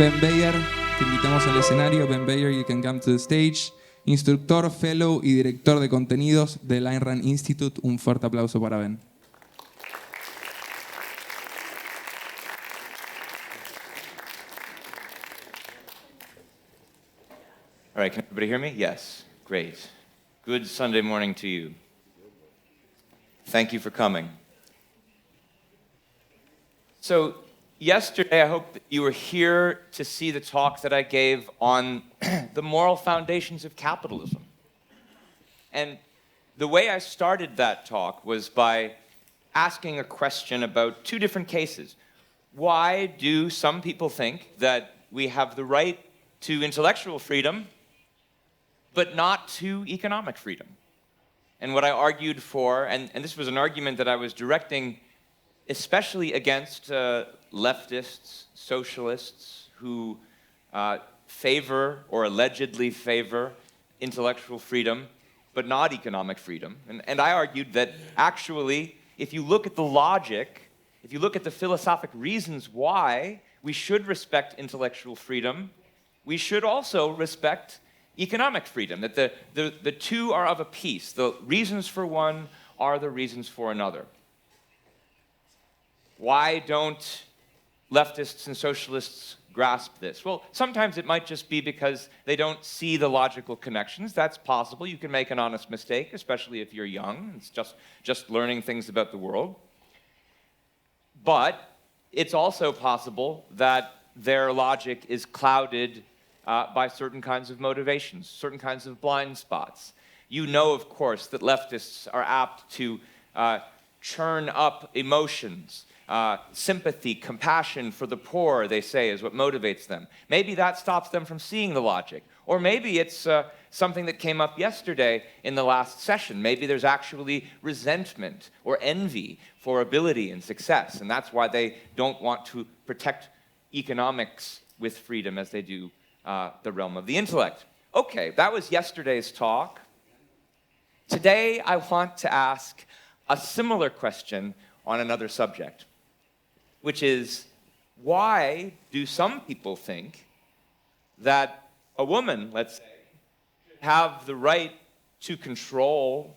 Ben Beyer, te invitamos al escenario. Ben Beyer, you can come to the stage. Instructor, fellow y director de contenidos del Ayn Rand Institute. Un fuerte aplauso para Ben. All right, can everybody hear me? Yes, great. Good Sunday morning to you. Thank you for coming. So, yesterday I hope that you were here to see the talk that I gave on the moral foundations of capitalism. And the way I started that talk was by asking a question about two different cases. Why do some people think that we have the right to intellectual freedom but not to economic freedom? And what I argued for, and this was an argument that I was directing especially against leftists, socialists who favor or allegedly favor intellectual freedom but not economic freedom. And I argued that actually, if you look at the logic, if you look at the philosophic reasons why we should respect intellectual freedom, we should also respect economic freedom, that the two are of a piece. The reasons for one are the reasons for another. Why don't leftists and socialists grasp this? Well, sometimes it might just be because they don't see the logical connections. That's possible. You can make an honest mistake, especially if you're young. It's just learning things about the world. But it's also possible that their logic is clouded by certain kinds of motivations, certain kinds of blind spots. You know, of course, that leftists are apt to churn up emotions. Sympathy, compassion for the poor, they say, is what motivates them. Maybe that stops them from seeing the logic. Or maybe it's something that came up yesterday in the last session. Maybe there's actually resentment or envy for ability and success, and that's why they don't want to protect economics with freedom as they do the realm of the intellect. Okay, that was yesterday's talk. Today, I want to ask a similar question on another subject, which is, why do some people think that a woman, let's say, should have the right to control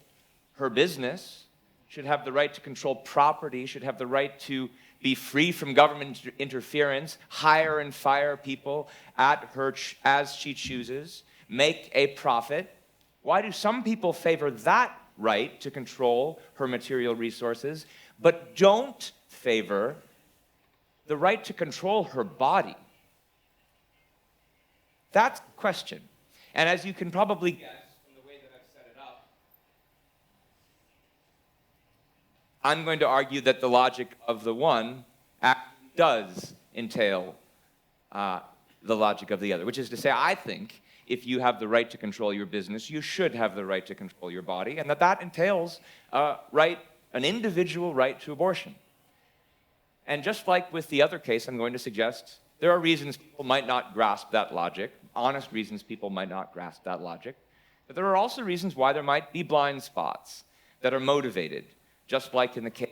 her business, should have the right to control property, should have the right to be free from government interference, hire and fire people at her as she chooses, make a profit? Why do some people favor that right to control her material resources, but don't favor the right to control her body? That's the question. And as you can probably guess from the way that I've set it up, I'm going to argue that the logic of the one actually does entail the logic of the other, which is to say, I think if you have the right to control your business, you should have the right to control your body, and that entails an individual right to abortion. And just like with the other case, I'm going to suggest there are reasons people might not grasp that logic, honest reasons people might not grasp that logic, but there are also reasons why there might be blind spots that are motivated, just like in the case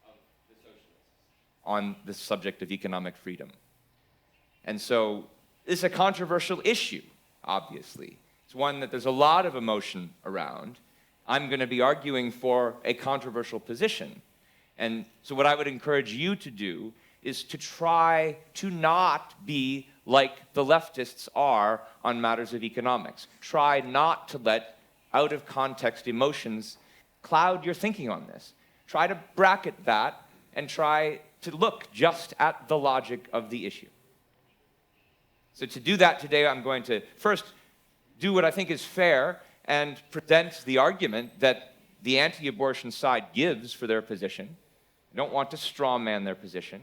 of the socialists on the subject of economic freedom. And so this is a controversial issue, obviously. It's one that there's a lot of emotion around. I'm going to be arguing for a controversial position. And so what I would encourage you to do is to try to not be like the leftists are on matters of economics. Try not to let out-of-context emotions cloud your thinking on this. Try to bracket that and try to look just at the logic of the issue. So to do that today, I'm going to first do what I think is fair and present the argument that the anti-abortion side gives for their position. I don't want to straw man their position.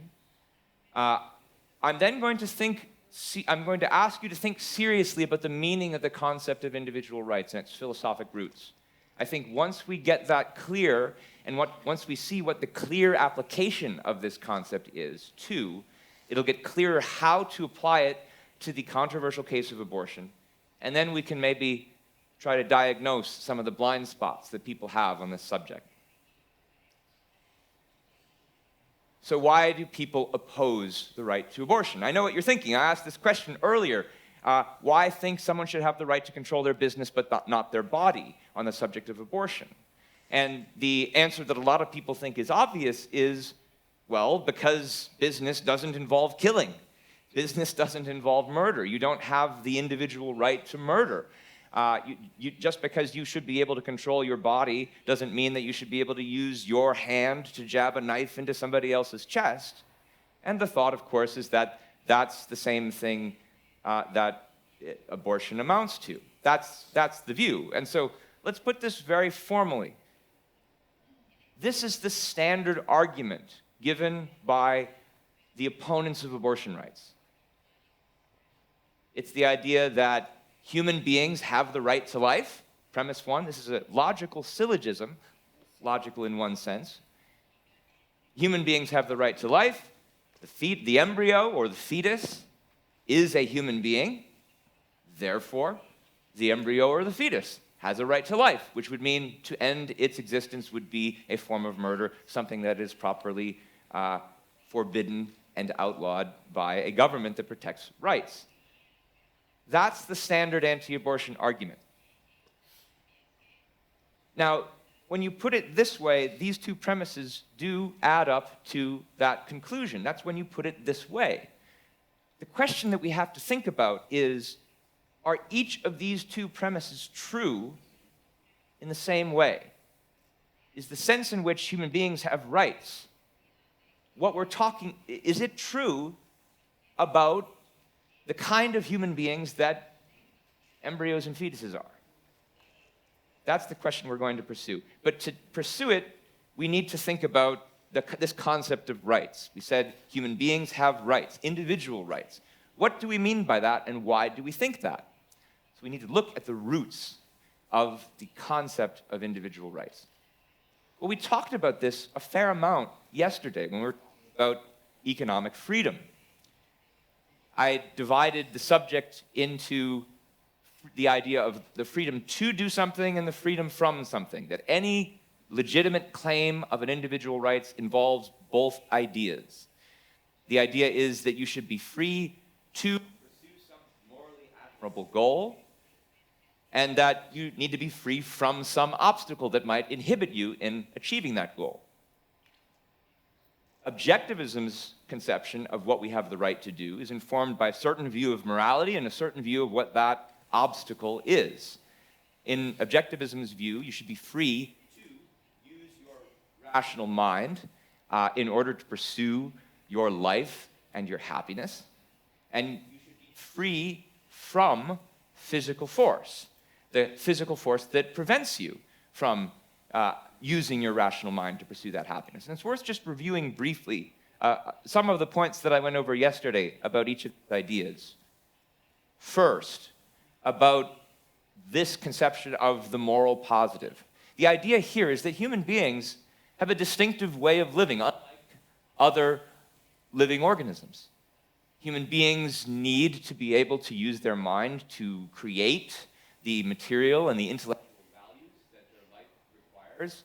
I'm then going to ask you to think seriously about the meaning of the concept of individual rights and its philosophic roots. I think once we get that clear, and once we see what the clear application of this concept is, too, it'll get clearer how to apply it to the controversial case of abortion, and then we can maybe try to diagnose some of the blind spots that people have on this subject. So why do people oppose the right to abortion? I know what you're thinking. I asked this question earlier. Why think someone should have the right to control their business but not their body on the subject of abortion? And the answer that a lot of people think is obvious is, well, because business doesn't involve killing. Business doesn't involve murder. You don't have the individual right to murder. Just because you should be able to control your body doesn't mean that you should be able to use your hand to jab a knife into somebody else's chest. And the thought, of course, is that that's the same thing that abortion amounts to. That's the view. And so let's put this very formally. This is the standard argument given by the opponents of abortion rights. It's the idea that human beings have the right to life, premise one. This is a logical syllogism, logical in one sense. Human beings have the right to life. The embryo or the fetus is a human being. Therefore, the embryo or the fetus has a right to life, which would mean to end its existence would be a form of murder, something that is properly forbidden and outlawed by a government that protects rights. That's the standard anti-abortion argument. Now, when you put it this way, these two premises do add up to that conclusion. That's when you put it this way. The question that we have to think about is, are each of these two premises true in the same way? Is the sense in which human beings have rights, is it true about the kind of human beings that embryos and fetuses are? That's the question we're going to pursue. But to pursue it, we need to think about this concept of rights. We said human beings have rights, individual rights. What do we mean by that, and why do we think that? So we need to look at the roots of the concept of individual rights. Well, we talked about this a fair amount yesterday when we were talking about economic freedom. I divided the subject into the idea of the freedom to do something and the freedom from something, that any legitimate claim of an individual rights involves both ideas. The idea is that you should be free to pursue some morally admirable goal, and that you need to be free from some obstacle that might inhibit you in achieving that goal. Objectivism's conception of what we have the right to do is informed by a certain view of morality and a certain view of what that obstacle is. In objectivism's view, you should be free to use your rational mind in order to pursue your life and your happiness, and you should be free from physical force, the physical force that prevents you from using your rational mind to pursue that happiness. And it's worth just reviewing briefly some of the points that I went over yesterday about each of these ideas. First, about this conception of the moral positive. The idea here is that human beings have a distinctive way of living, unlike other living organisms. Human beings need to be able to use their mind to create the material and the intellectual values that their life requires.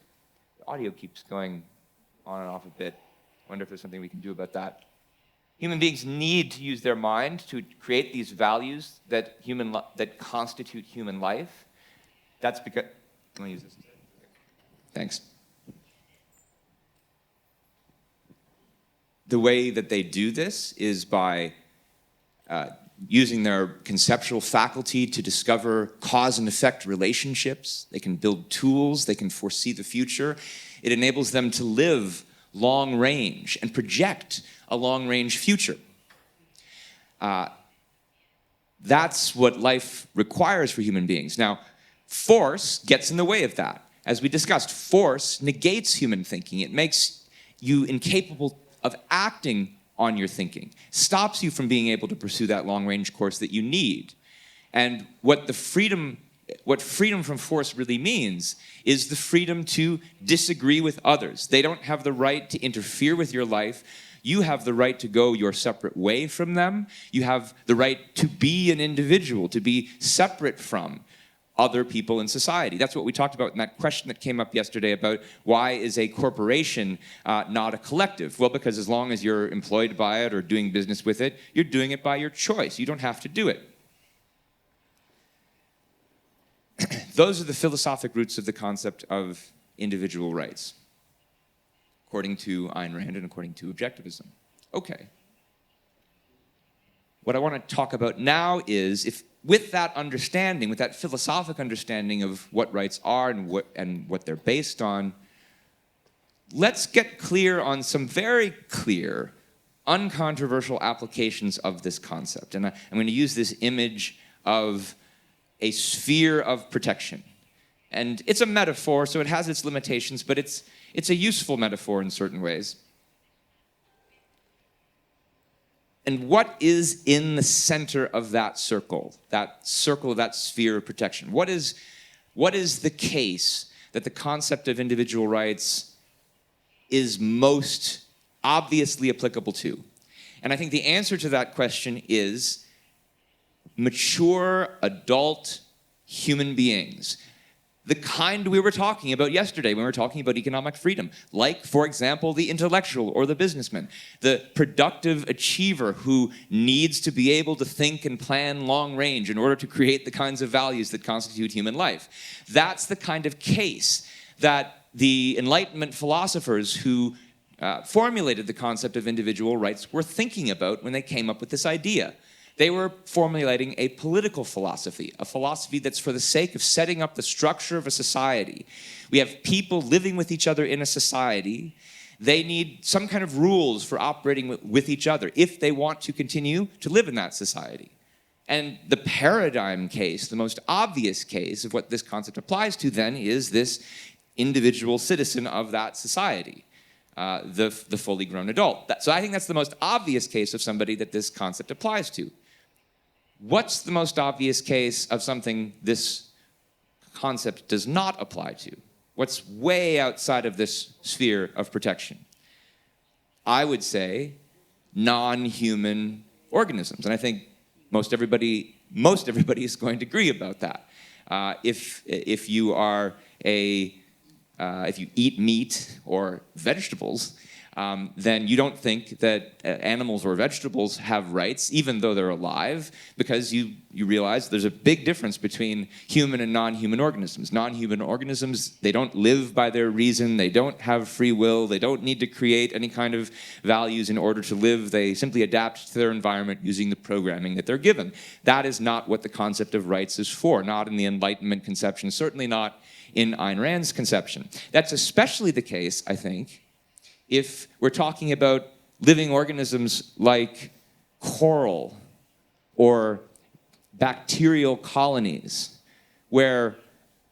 The audio keeps going on and off a bit. I wonder if there's something we can do about that. Human beings need to use their mind to create these values that constitute human life. That's because... Let me use this instead. Thanks. The way that they do this is by using their conceptual faculty to discover cause and effect relationships. They can build tools. They can foresee the future. It enables them to live long range and project a long range future. That's what life requires for human beings. Now, force gets in the way of that. As we discussed, force negates human thinking. It makes you incapable of acting on your thinking, stops you from being able to pursue that long-range course that you need. And what freedom from force really means is the freedom to disagree with others. They don't have the right to interfere with your life. You have the right to go your separate way from them. You have the right to be an individual, to be separate from. other people in society. That's what we talked about in that question that came up yesterday about why is a corporation not a collective? Well, because as long as you're employed by it or doing business with it, you're doing it by your choice. You don't have to do it. Those are the philosophic roots of the concept of individual rights, according to Ayn Rand and according to objectivism. Okay. What I want to talk about now is, if with that understanding, with that philosophic understanding of what rights are and what they're based on, let's get clear on some very clear, uncontroversial applications of this concept. And I'm going to use this image of a sphere of protection. And it's a metaphor, so it has its limitations, but it's a useful metaphor in certain ways. And what is in the center of that circle, that sphere of protection? What is the case that the concept of individual rights is most obviously applicable to? And I think the answer to that question is mature, adult human beings. The kind we were talking about yesterday when we were talking about economic freedom, like, for example, the intellectual or the businessman, the productive achiever who needs to be able to think and plan long range in order to create the kinds of values that constitute human life. That's the kind of case that the Enlightenment philosophers who formulated the concept of individual rights were thinking about when they came up with this idea. They were formulating a political philosophy, a philosophy that's for the sake of setting up the structure of a society. We have people living with each other in a society. They need some kind of rules for operating with each other if they want to continue to live in that society. And the paradigm case, the most obvious case of what this concept applies to then is this individual citizen of that society. The fully grown adult. So I think that's the most obvious case of somebody that this concept applies to. What's the most obvious case of something this concept does not apply to? What's way outside of this sphere of protection? I would say non-human organisms. And I think most everybody is going to agree about that. If you eat meat or vegetables, then you don't think that animals or vegetables have rights, even though they're alive, because you realize there's a big difference between human and non-human organisms. Non-human organisms, they don't live by their reason, they don't have free will, they don't need to create any kind of values in order to live, they simply adapt to their environment using the programming that they're given. That is not what the concept of rights is for, not in the Enlightenment conception, certainly not in Ayn Rand's conception. That's especially the case, I think, if we're talking about living organisms like coral or bacterial colonies, where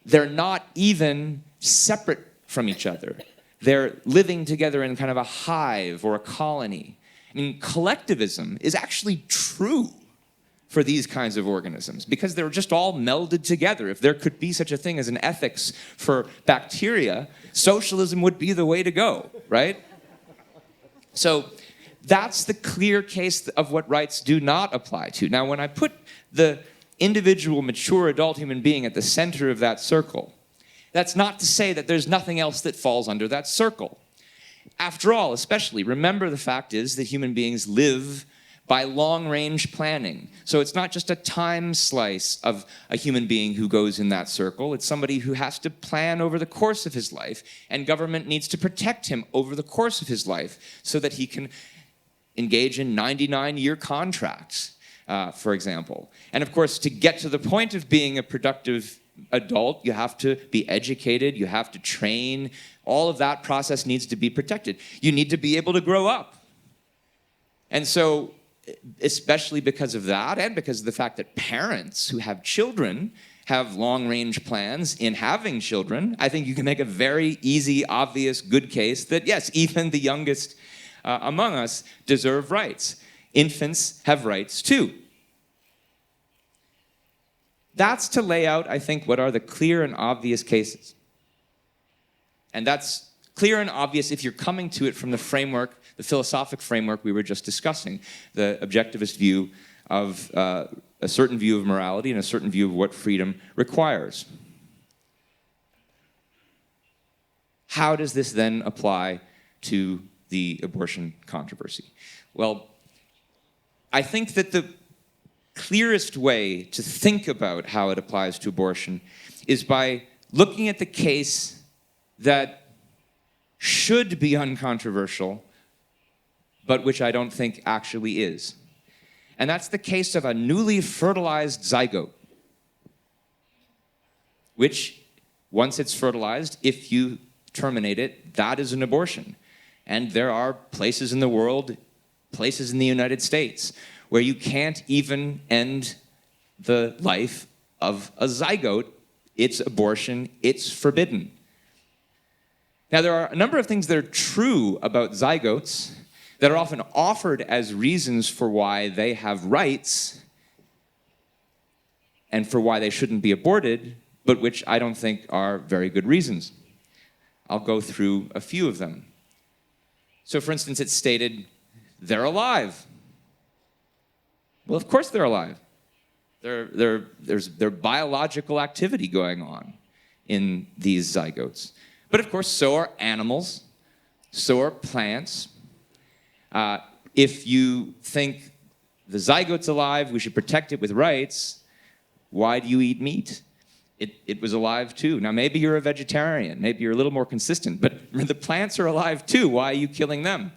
they're not even separate from each other. They're living together in kind of a hive or a colony. I mean, collectivism is actually true for these kinds of organisms because they're just all melded together. If there could be such a thing as an ethics for bacteria, socialism would be the way to go, right? So that's the clear case of what rights do not apply to. Now, when I put the individual, mature adult human being at the center of that circle, that's not to say that there's nothing else that falls under that circle. After all, especially, remember the fact is that human beings live by long-range planning. So it's not just a time slice of a human being who goes in that circle. It's somebody who has to plan over the course of his life, and government needs to protect him over the course of his life so that he can engage in 99-year contracts, for example. And of course, to get to the point of being a productive adult, you have to be educated, you have to train. All of that process needs to be protected. You need to be able to grow up. And so, especially because of that, and because of the fact that parents who have children have long-range plans in having children, I think you can make a very easy, obvious, good case that, yes, even the youngest among us deserve rights. Infants have rights too. That's to lay out, I think, what are the clear and obvious cases. And that's clear and obvious if you're coming to it from the framework, the philosophic framework we were just discussing, the objectivist view of a certain view of morality and a certain view of what freedom requires. How does this then apply to the abortion controversy? Well, I think that the clearest way to think about how it applies to abortion is by looking at the case that should be uncontroversial, but which I don't think actually is. And that's the case of a newly fertilized zygote, which, once it's fertilized, if you terminate it, that is an abortion. And there are places in the world, places in the United States, where you can't even end the life of a zygote. It's abortion, it's forbidden. Now, there are a number of things that are true about zygotes that are often offered as reasons for why they have rights and for why they shouldn't be aborted, but which I don't think are very good reasons. I'll go through a few of them. So, for instance, it's stated, they're alive. Well, of course they're alive. There's biological activity going on in these zygotes. But of course, so are animals, so are plants. If you think the zygote's alive, we should protect it with rights, why do you eat meat? It was alive too. Now, maybe you're a vegetarian, maybe you're a little more consistent, but the plants are alive too. Why are you killing them?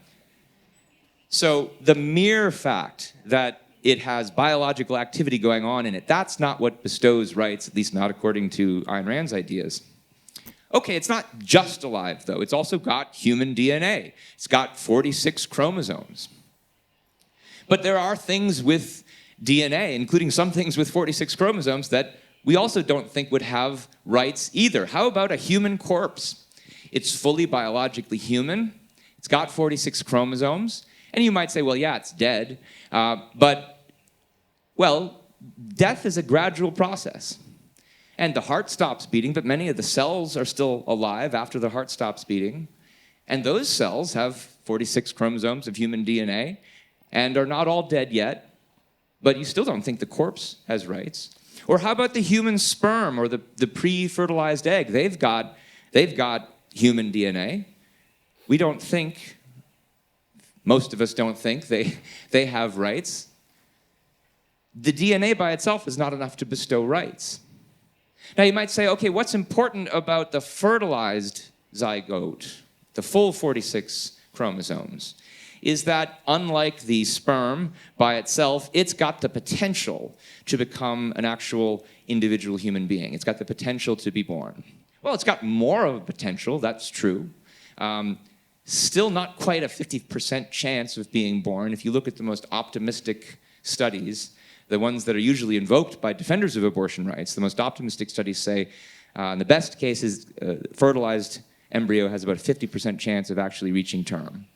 So the mere fact that it has biological activity going on in it, that's not what bestows rights, at least not according to Ayn Rand's ideas. Okay, it's not just alive, though. It's also got human DNA. It's got 46 chromosomes. But there are things with DNA, including some things with 46 chromosomes, that we also don't think would have rights either. How about a human corpse? It's fully biologically human. It's got 46 chromosomes. And you might say, well, yeah, it's dead. Well, death is a gradual process. And the heart stops beating, but many of the cells are still alive after the heart stops beating. And those cells have 46 chromosomes of human DNA and are not all dead yet, but you still don't think the corpse has rights. Or how about the human sperm or the pre-fertilized egg? They've got human DNA. We don't think, most of us don't think they have rights. The DNA by itself is not enough to bestow rights. Now you might say, okay, what's important about the fertilized zygote, the full 46 chromosomes, is that unlike the sperm by itself, it's got the potential to become an actual individual human being. It's got the potential to be born. Well, it's got more of a potential, that's true. Still not quite a 50% chance of being born. If you look at the most optimistic studies, the ones that are usually invoked by defenders of abortion rights, the most optimistic studies say, in the best cases, fertilized embryo has about a 50% chance of actually reaching term.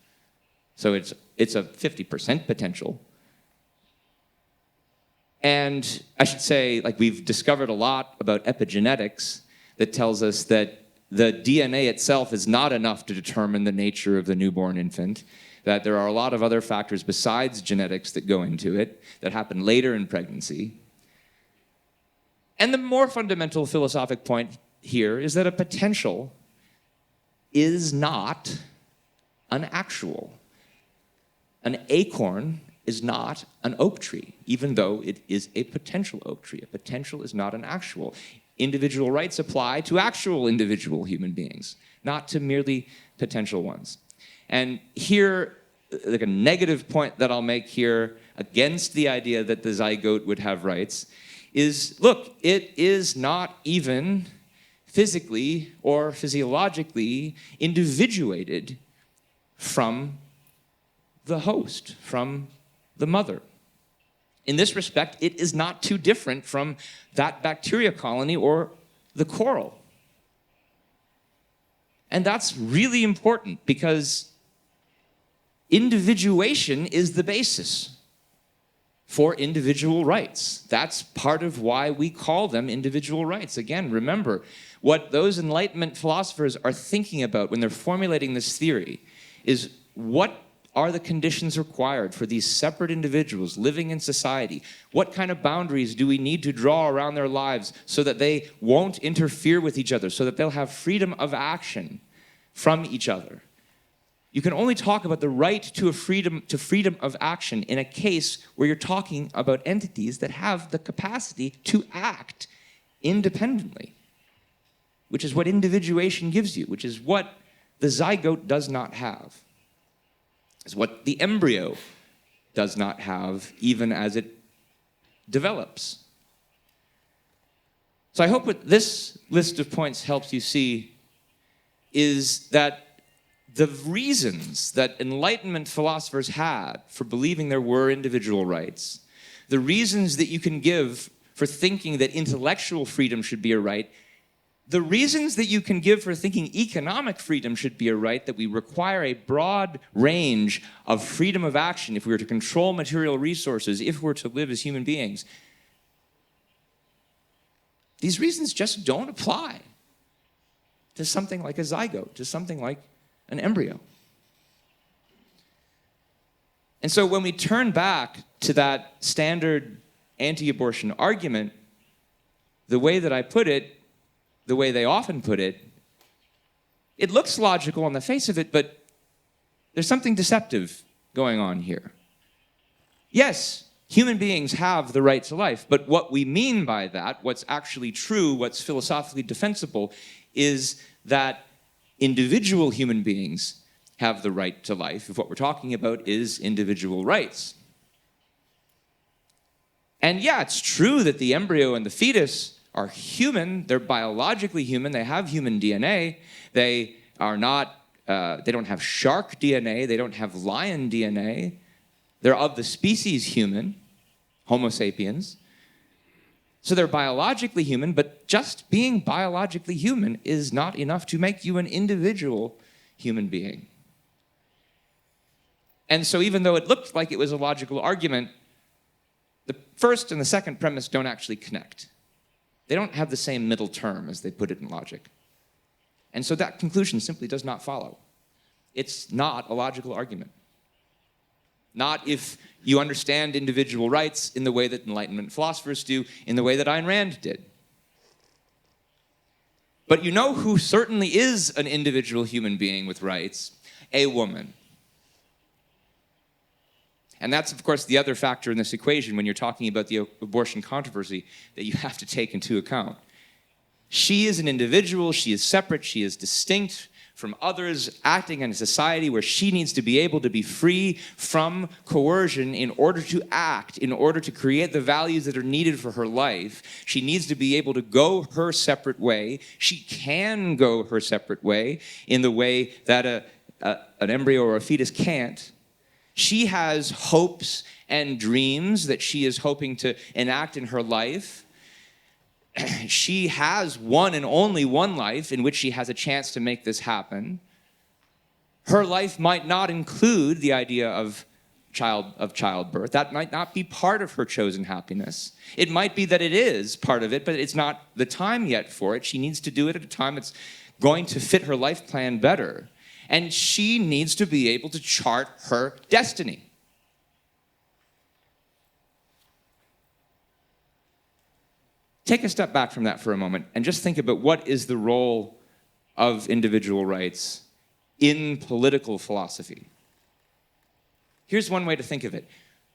So it's a 50% potential. And I should say, like, we've discovered a lot about epigenetics that tells us that the DNA itself is not enough to determine the nature of the newborn infant, that there are a lot of other factors besides genetics that go into it, that happen later in pregnancy. And the more fundamental philosophic point here is that a potential is not an actual. An acorn is not an oak tree, even though it is a potential oak tree. A potential is not an actual. Individual rights apply to actual individual human beings, not to merely potential ones. And here, like a negative point that I'll make here against the idea that the zygote would have rights is, look, it is not even physically or physiologically individuated from the host, from the mother. In this respect, it is not too different from that bacteria colony or the coral. And that's really important because individuation is the basis for individual rights. That's part of why we call them individual rights. Again, remember, what those Enlightenment philosophers are thinking about when they're formulating this theory is what are the conditions required for these separate individuals living in society? What kind of boundaries do we need to draw around their lives so that they won't interfere with each other, so that they'll have freedom of action from each other? You can only talk about the right to freedom of action in a case where you're talking about entities that have the capacity to act independently, which is what individuation gives you, which is what the zygote does not have. Is what the embryo does not have, even as it develops. So I hope what this list of points helps you see is that the reasons that Enlightenment philosophers had for believing there were individual rights, the reasons that you can give for thinking that intellectual freedom should be a right, the reasons that you can give for thinking economic freedom should be a right, that we require a broad range of freedom of action if we were to control material resources, if we're to live as human beings, these reasons just don't apply to something like a zygote, to something like an embryo. And so when we turn back to that standard anti-abortion argument, the way that I put it, the way they often put it, it looks logical on the face of it, but there's something deceptive going on here. Yes, human beings have the right to life, but what we mean by that, what's actually true, what's philosophically defensible, is that individual human beings have the right to life if what we're talking about is individual rights. And yeah, it's true that the embryo and the fetus are human, they're biologically human, they have human DNA, they are not, they don't have shark DNA, they don't have lion DNA, they're of the species human, Homo sapiens. So they're biologically human, but just being biologically human is not enough to make you an individual human being. And so even though it looked like it was a logical argument, the first and the second premise don't actually connect. They don't have the same middle term, as they put it in logic. And so that conclusion simply does not follow. It's not a logical argument. Not if you understand individual rights in the way that Enlightenment philosophers do, in the way that Ayn Rand did. But you know who certainly is an individual human being with rights? A woman. And that's, of course, the other factor in this equation when you're talking about the abortion controversy that you have to take into account. She is an individual, she is separate, she is distinct from others, acting in a society where she needs to be able to be free from coercion in order to act, in order to create the values that are needed for her life. She needs to be able to go her separate way. She can go her separate way in the way that an embryo or a fetus can't. She has hopes and dreams that she is hoping to enact in her life. She has one and only one life in which she has a chance to make this happen. Her life might not include the idea of childbirth. That might not be part of her chosen happiness. It might be that it is part of it, but it's not the time yet for it. She needs to do it at a time that's going to fit her life plan better. And she needs to be able to chart her destiny. Take a step back from that for a moment and just think about what is the role of individual rights in political philosophy. Here's one way to think of it.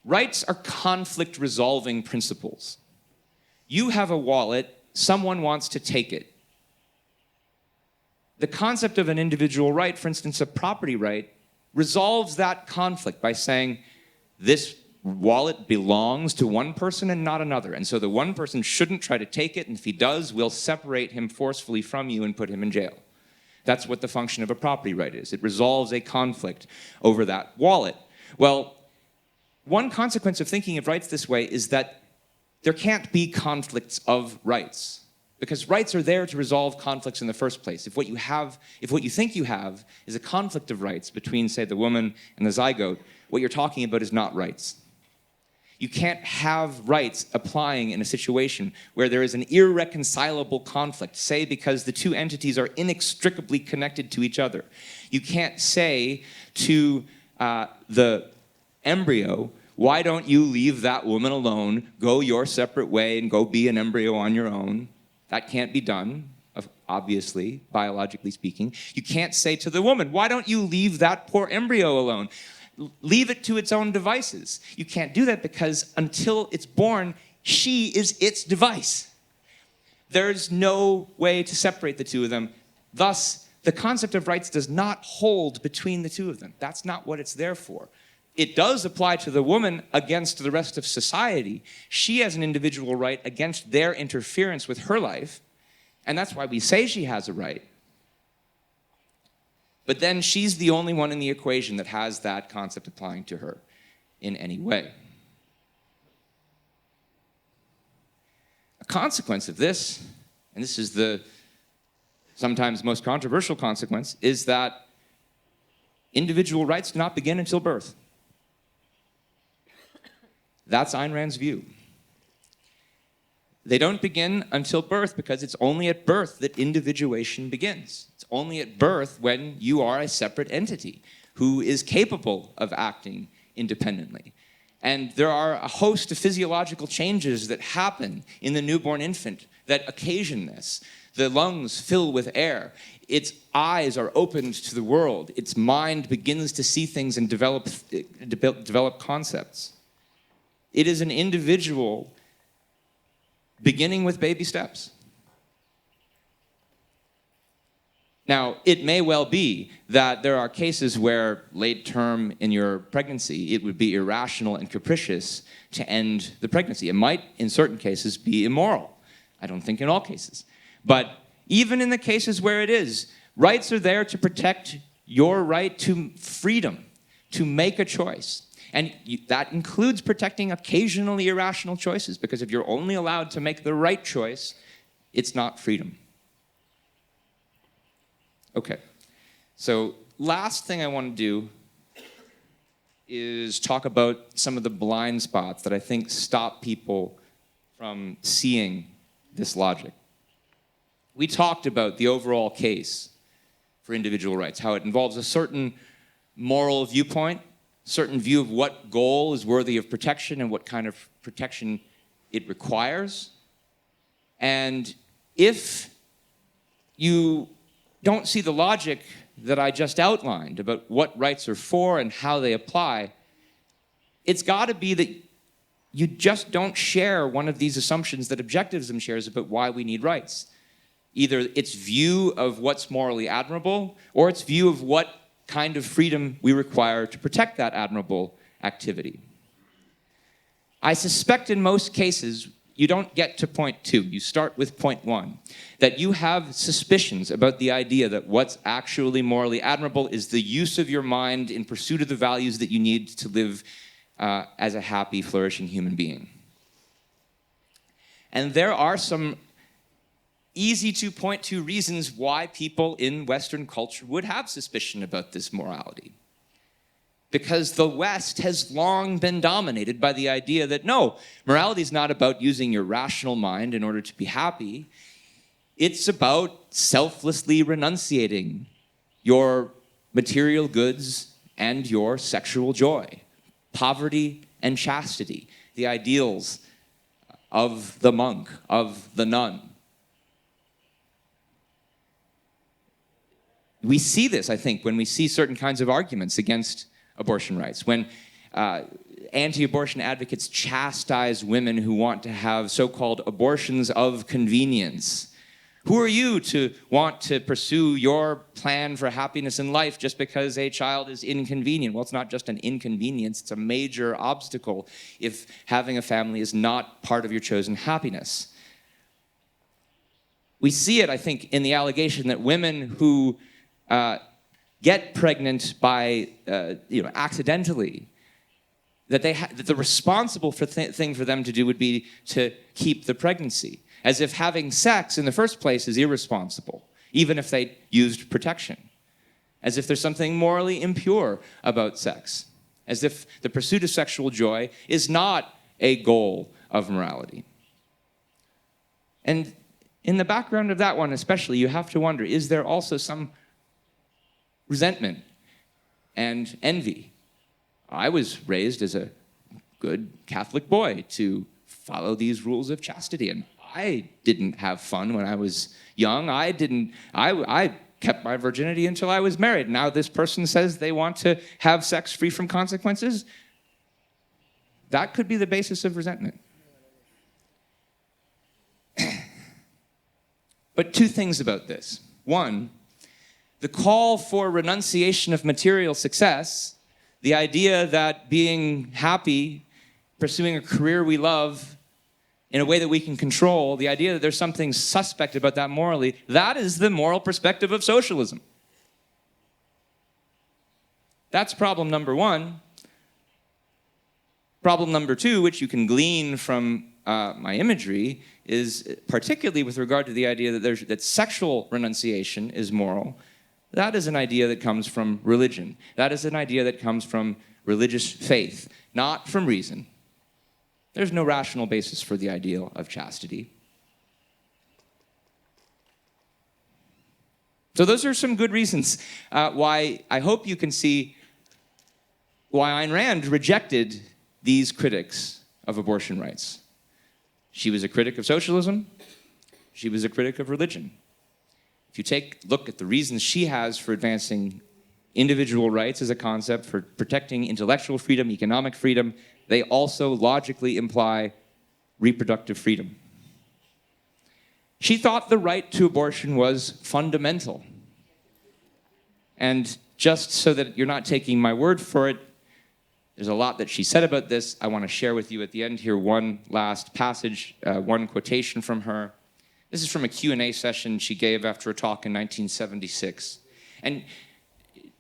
Rights are conflict-resolving principles. You have a wallet, someone wants to take it. The concept of an individual right, for instance, a property right, resolves that conflict by saying this wallet belongs to one person and not another. And so the one person shouldn't try to take it, and if he does, we'll separate him forcefully from you and put him in jail. That's what the function of a property right is. It resolves a conflict over that wallet. Well, one consequence of thinking of rights this way is that there can't be conflicts of rights, because rights are there to resolve conflicts in the first place. If what you think you have is a conflict of rights between, say, the woman and the zygote, what you're talking about is not rights. You can't have rights applying in a situation where there is an irreconcilable conflict, say because the two entities are inextricably connected to each other. You can't say to the embryo, why don't you leave that woman alone, go your separate way, and go be an embryo on your own? That can't be done, obviously, biologically speaking. You can't say to the woman, why don't you leave that poor embryo alone? Leave it to its own devices. You can't do that because until it's born, she is its device. There's no way to separate the two of them. Thus, the concept of rights does not hold between the two of them. That's not what it's there for. It does apply to the woman against the rest of society. She has an individual right against their interference with her life, and that's why we say she has a right. But then she's the only one in the equation that has that concept applying to her in any way. A consequence of this, and this is the sometimes most controversial consequence, is that individual rights do not begin until birth. That's Ayn Rand's view. They don't begin until birth because it's only at birth that individuation begins. It's only at birth when you are a separate entity who is capable of acting independently. And there are a host of physiological changes that happen in the newborn infant that occasion this. The lungs fill with air. Its eyes are opened to the world. Its mind begins to see things and develop concepts. It is an individual beginning with baby steps. Now, it may well be that there are cases where late term in your pregnancy, it would be irrational and capricious to end the pregnancy. It might, in certain cases, be immoral. I don't think in all cases. But even in the cases where it is, rights are there to protect your right to freedom, to make a choice. And that includes protecting occasionally irrational choices, because if you're only allowed to make the right choice, it's not freedom. Okay, so last thing I want to do is talk about some of the blind spots that I think stop people from seeing this logic. We talked about the overall case for individual rights, how it involves a certain moral viewpoint, certain view of what goal is worthy of protection and what kind of protection it requires. And if you don't see the logic that I just outlined about what rights are for and how they apply, it's got to be that you just don't share one of these assumptions that objectivism shares about why we need rights. Either its view of what's morally admirable or its view of what kind of freedom we require to protect that admirable activity. I suspect in most cases, you don't get to point 2. You start with point 1, that you have suspicions about the idea that what's actually morally admirable is the use of your mind in pursuit of the values that you need to live as a happy, flourishing human being. And there are some easy to point to reasons why people in Western culture would have suspicion about this morality. Because the West has long been dominated by the idea that no, morality is not about using your rational mind in order to be happy. It's about selflessly renunciating your material goods and your sexual joy, poverty and chastity, the ideals of the monk, of the nun. We see this, I think, when we see certain kinds of arguments against abortion rights, when anti-abortion advocates chastise women who want to have so-called abortions of convenience. Who are you to want to pursue your plan for happiness in life just because a child is inconvenient? Well, it's not just an inconvenience, it's a major obstacle if having a family is not part of your chosen happiness. We see it, I think, in the allegation that women who get pregnant by, accidentally, that the responsible thing for them to do would be to keep the pregnancy, as if having sex in the first place is irresponsible, even if they used protection, as if there's something morally impure about sex, as if the pursuit of sexual joy is not a goal of morality. And in the background of that one especially, you have to wonder, is there also some resentment and envy I was raised as a good Catholic boy to follow these rules of chastity, and I didn't have fun when I was young. I kept my virginity until I was married. Now this person says they want to have sex free from consequences. That could be the basis of resentment. But two things about this. One, the call for renunciation of material success, the idea that being happy, pursuing a career we love in a way that we can control, the idea that there's something suspect about that morally, that is the moral perspective of socialism. That's problem number one. Problem number two, which you can glean from my imagery, is particularly with regard to the idea that sexual renunciation is moral. That is an idea that comes from religion. That is an idea that comes from religious faith, not from reason. There's no rational basis for the ideal of chastity. So those are some good reasons why I hope you can see why Ayn Rand rejected these critics of abortion rights. She was a critic of socialism. She was a critic of religion. If you take a look at the reasons she has for advancing individual rights as a concept, for protecting intellectual freedom, economic freedom, they also logically imply reproductive freedom. She thought the right to abortion was fundamental. And just so that you're not taking my word for it, there's a lot that she said about this. I want to share with you at the end here one last passage, one quotation from her. This is from a Q&A session she gave after a talk in 1976. And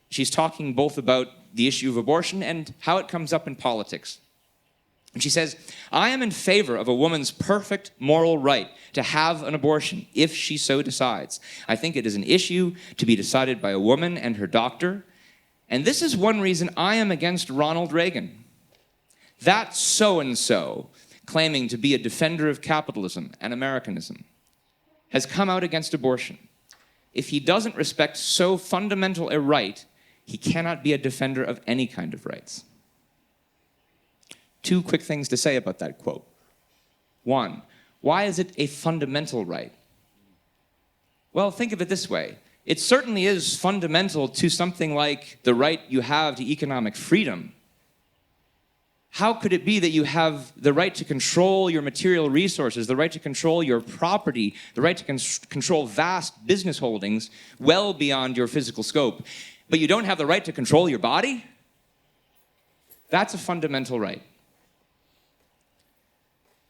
she's talking both about the issue of abortion and how it comes up in politics. And she says, I am in favor of a woman's perfect moral right to have an abortion if she so decides. I think it is an issue to be decided by a woman and her doctor. And this is one reason I am against Ronald Reagan. That so-and-so, claiming to be a defender of capitalism and Americanism, has come out against abortion. If he doesn't respect so fundamental a right, he cannot be a defender of any kind of rights. Two quick things to say about that quote. One, why is it a fundamental right? Well, think of it this way. It certainly is fundamental to something like the right you have to economic freedom. How could it be that you have the right to control your material resources, the right to control your property, the right to control vast business holdings well beyond your physical scope, but you don't have the right to control your body? That's a fundamental right.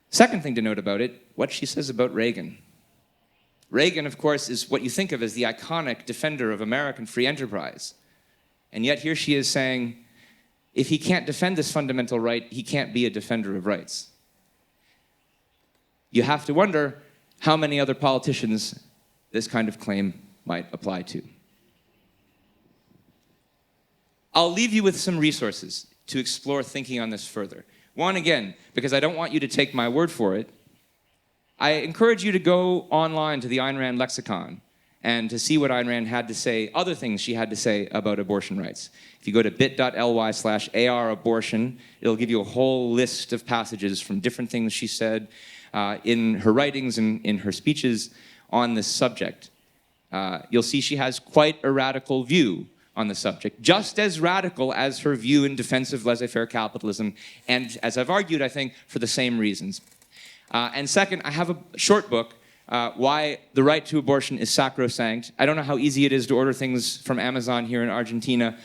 Second thing to note about it, what she says about Reagan. Reagan, of course, is what you think of as the iconic defender of American free enterprise. And yet here she is saying, if he can't defend this fundamental right, he can't be a defender of rights. You have to wonder how many other politicians this kind of claim might apply to. I'll leave you with some resources to explore thinking on this further. One, again, because I don't want you to take my word for it, I encourage you to go online to the Ayn Rand lexicon and to see what Ayn Rand had to say, other things she had to say about abortion rights. If you go to bit.ly/AR-abortion, it'll give you a whole list of passages from different things she said in her writings and in her speeches on this subject. You'll see she has quite a radical view on the subject, just as radical as her view in defense of laissez-faire capitalism, and as I've argued, I think, for the same reasons. And second, I have a short book, Why the Right to Abortion is Sacrosanct. I don't know how easy it is to order things from Amazon here in Argentina.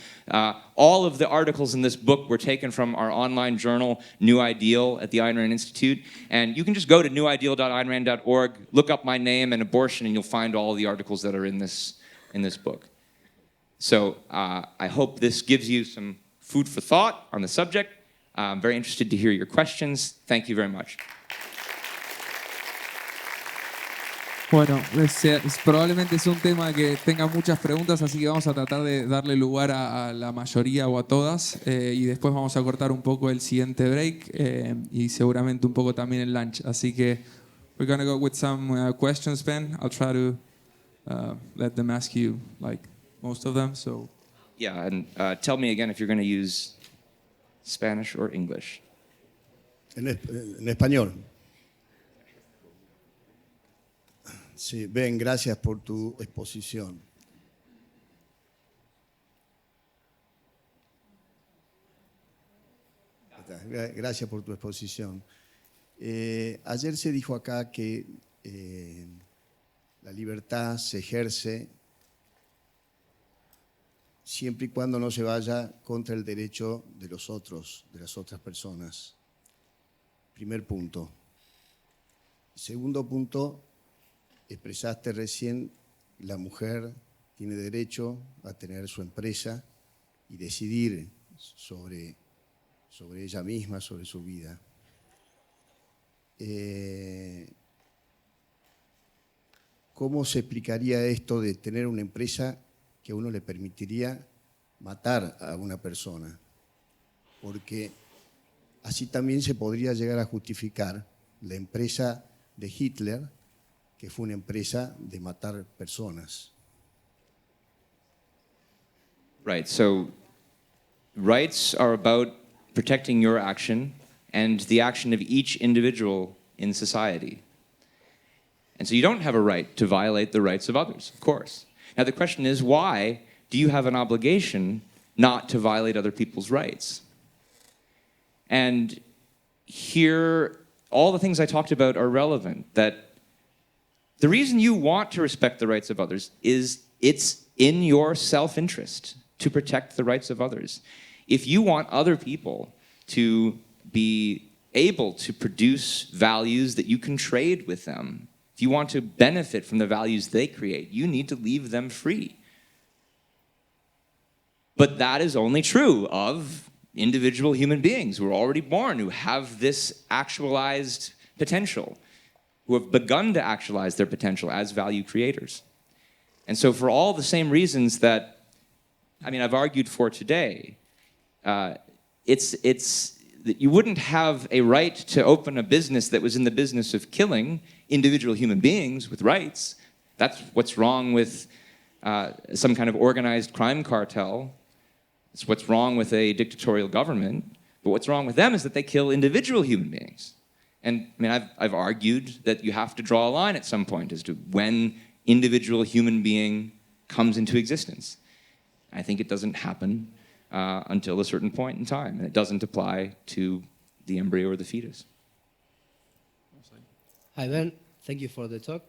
All of the articles in this book were taken from our online journal, New Ideal, at the Ayn Rand Institute. And you can just go to newideal.aynrand.org, look up my name and abortion, and you'll find all of the articles that are in this book. So I hope this gives you some food for thought on the subject. I'm very interested to hear your questions. Thank you very much. Bueno, probablemente es un tema que tenga muchas preguntas, así que vamos a tratar de darle lugar a la mayoría o a todas, y después vamos a cortar un poco el siguiente break y seguramente un poco también el lunch. Así que we're going to go with some questions, Ben. I'll try to let them ask you like most of them. So Yeah, and tell me again if you're going to use Spanish or English? En español. Sí, Ben, gracias por tu exposición. Gracias por tu exposición. Ayer se dijo acá que la libertad se ejerce siempre y cuando no se vaya contra el derecho de los otros, de las otras personas. Primer punto. Segundo punto, expresaste recién, la mujer tiene derecho a tener su empresa y decidir sobre ella misma, sobre su vida. ¿Cómo se explicaría esto de tener una empresa que a uno le permitiría matar a una persona? Porque así también se podría llegar a justificar la empresa de Hitler, que fue una empresa de matar personas. Right, so rights are about protecting your action and the action of each individual in society. And so you don't have a right to violate the rights of others, of course. Now the question is, why do you have an obligation not to violate other people's rights? And here, all the things I talked about are relevant, that the reason you want to respect the rights of others is it's in your self-interest to protect the rights of others. If you want other people to be able to produce values that you can trade with them, if you want to benefit from the values they create, you need to leave them free. But that is only true of individual human beings who are already born, who have this actualized potential, who have begun to actualize their potential as value creators. And so for all the same reasons that, I've argued for today, it's that you wouldn't have a right to open a business that was in the business of killing individual human beings with rights. That's what's wrong with some kind of organized crime cartel. It's what's wrong with a dictatorial government. But what's wrong with them is that they kill individual human beings. And I've argued that you have to draw a line at some point as to when individual human being comes into existence. I think it doesn't happen until a certain point in time, and it doesn't apply to the embryo or the fetus. Hi, Ben. Thank you for the talk.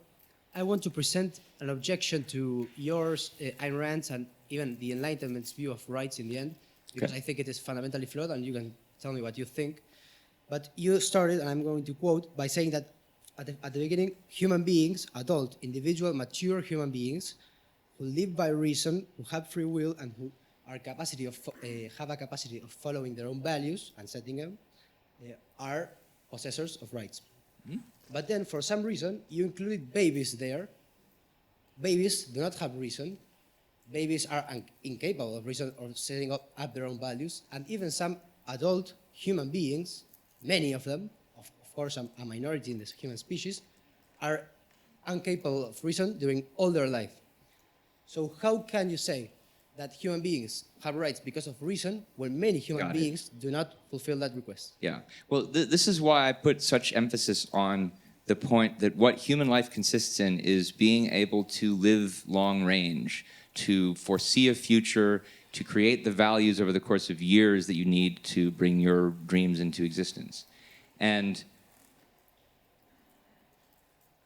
I want to present an objection to yours, Ayn Rand's, and even the Enlightenment's view of rights in the end, because Okay. I think it is fundamentally flawed, and you can tell me what you think. But you started, and I'm going to quote, by saying that at the beginning, human beings, adult, individual, mature human beings, who live by reason, who have free will, and who are have a capacity of following their own values and setting them, are possessors of rights. Mm-hmm. But then, for some reason, you included babies there. Babies do not have reason. Babies are incapable of reason or setting up their own values. And even some adult human beings, many of them, of course a minority in the human species, are incapable of reason during all their life. So how can you say that human beings have rights because of reason when many human Got it. beings do not fulfill that request? Yeah, well, this is why I put such emphasis on the point that what human life consists in is being able to live long range, to foresee a future, to create the values over the course of years that you need to bring your dreams into existence. And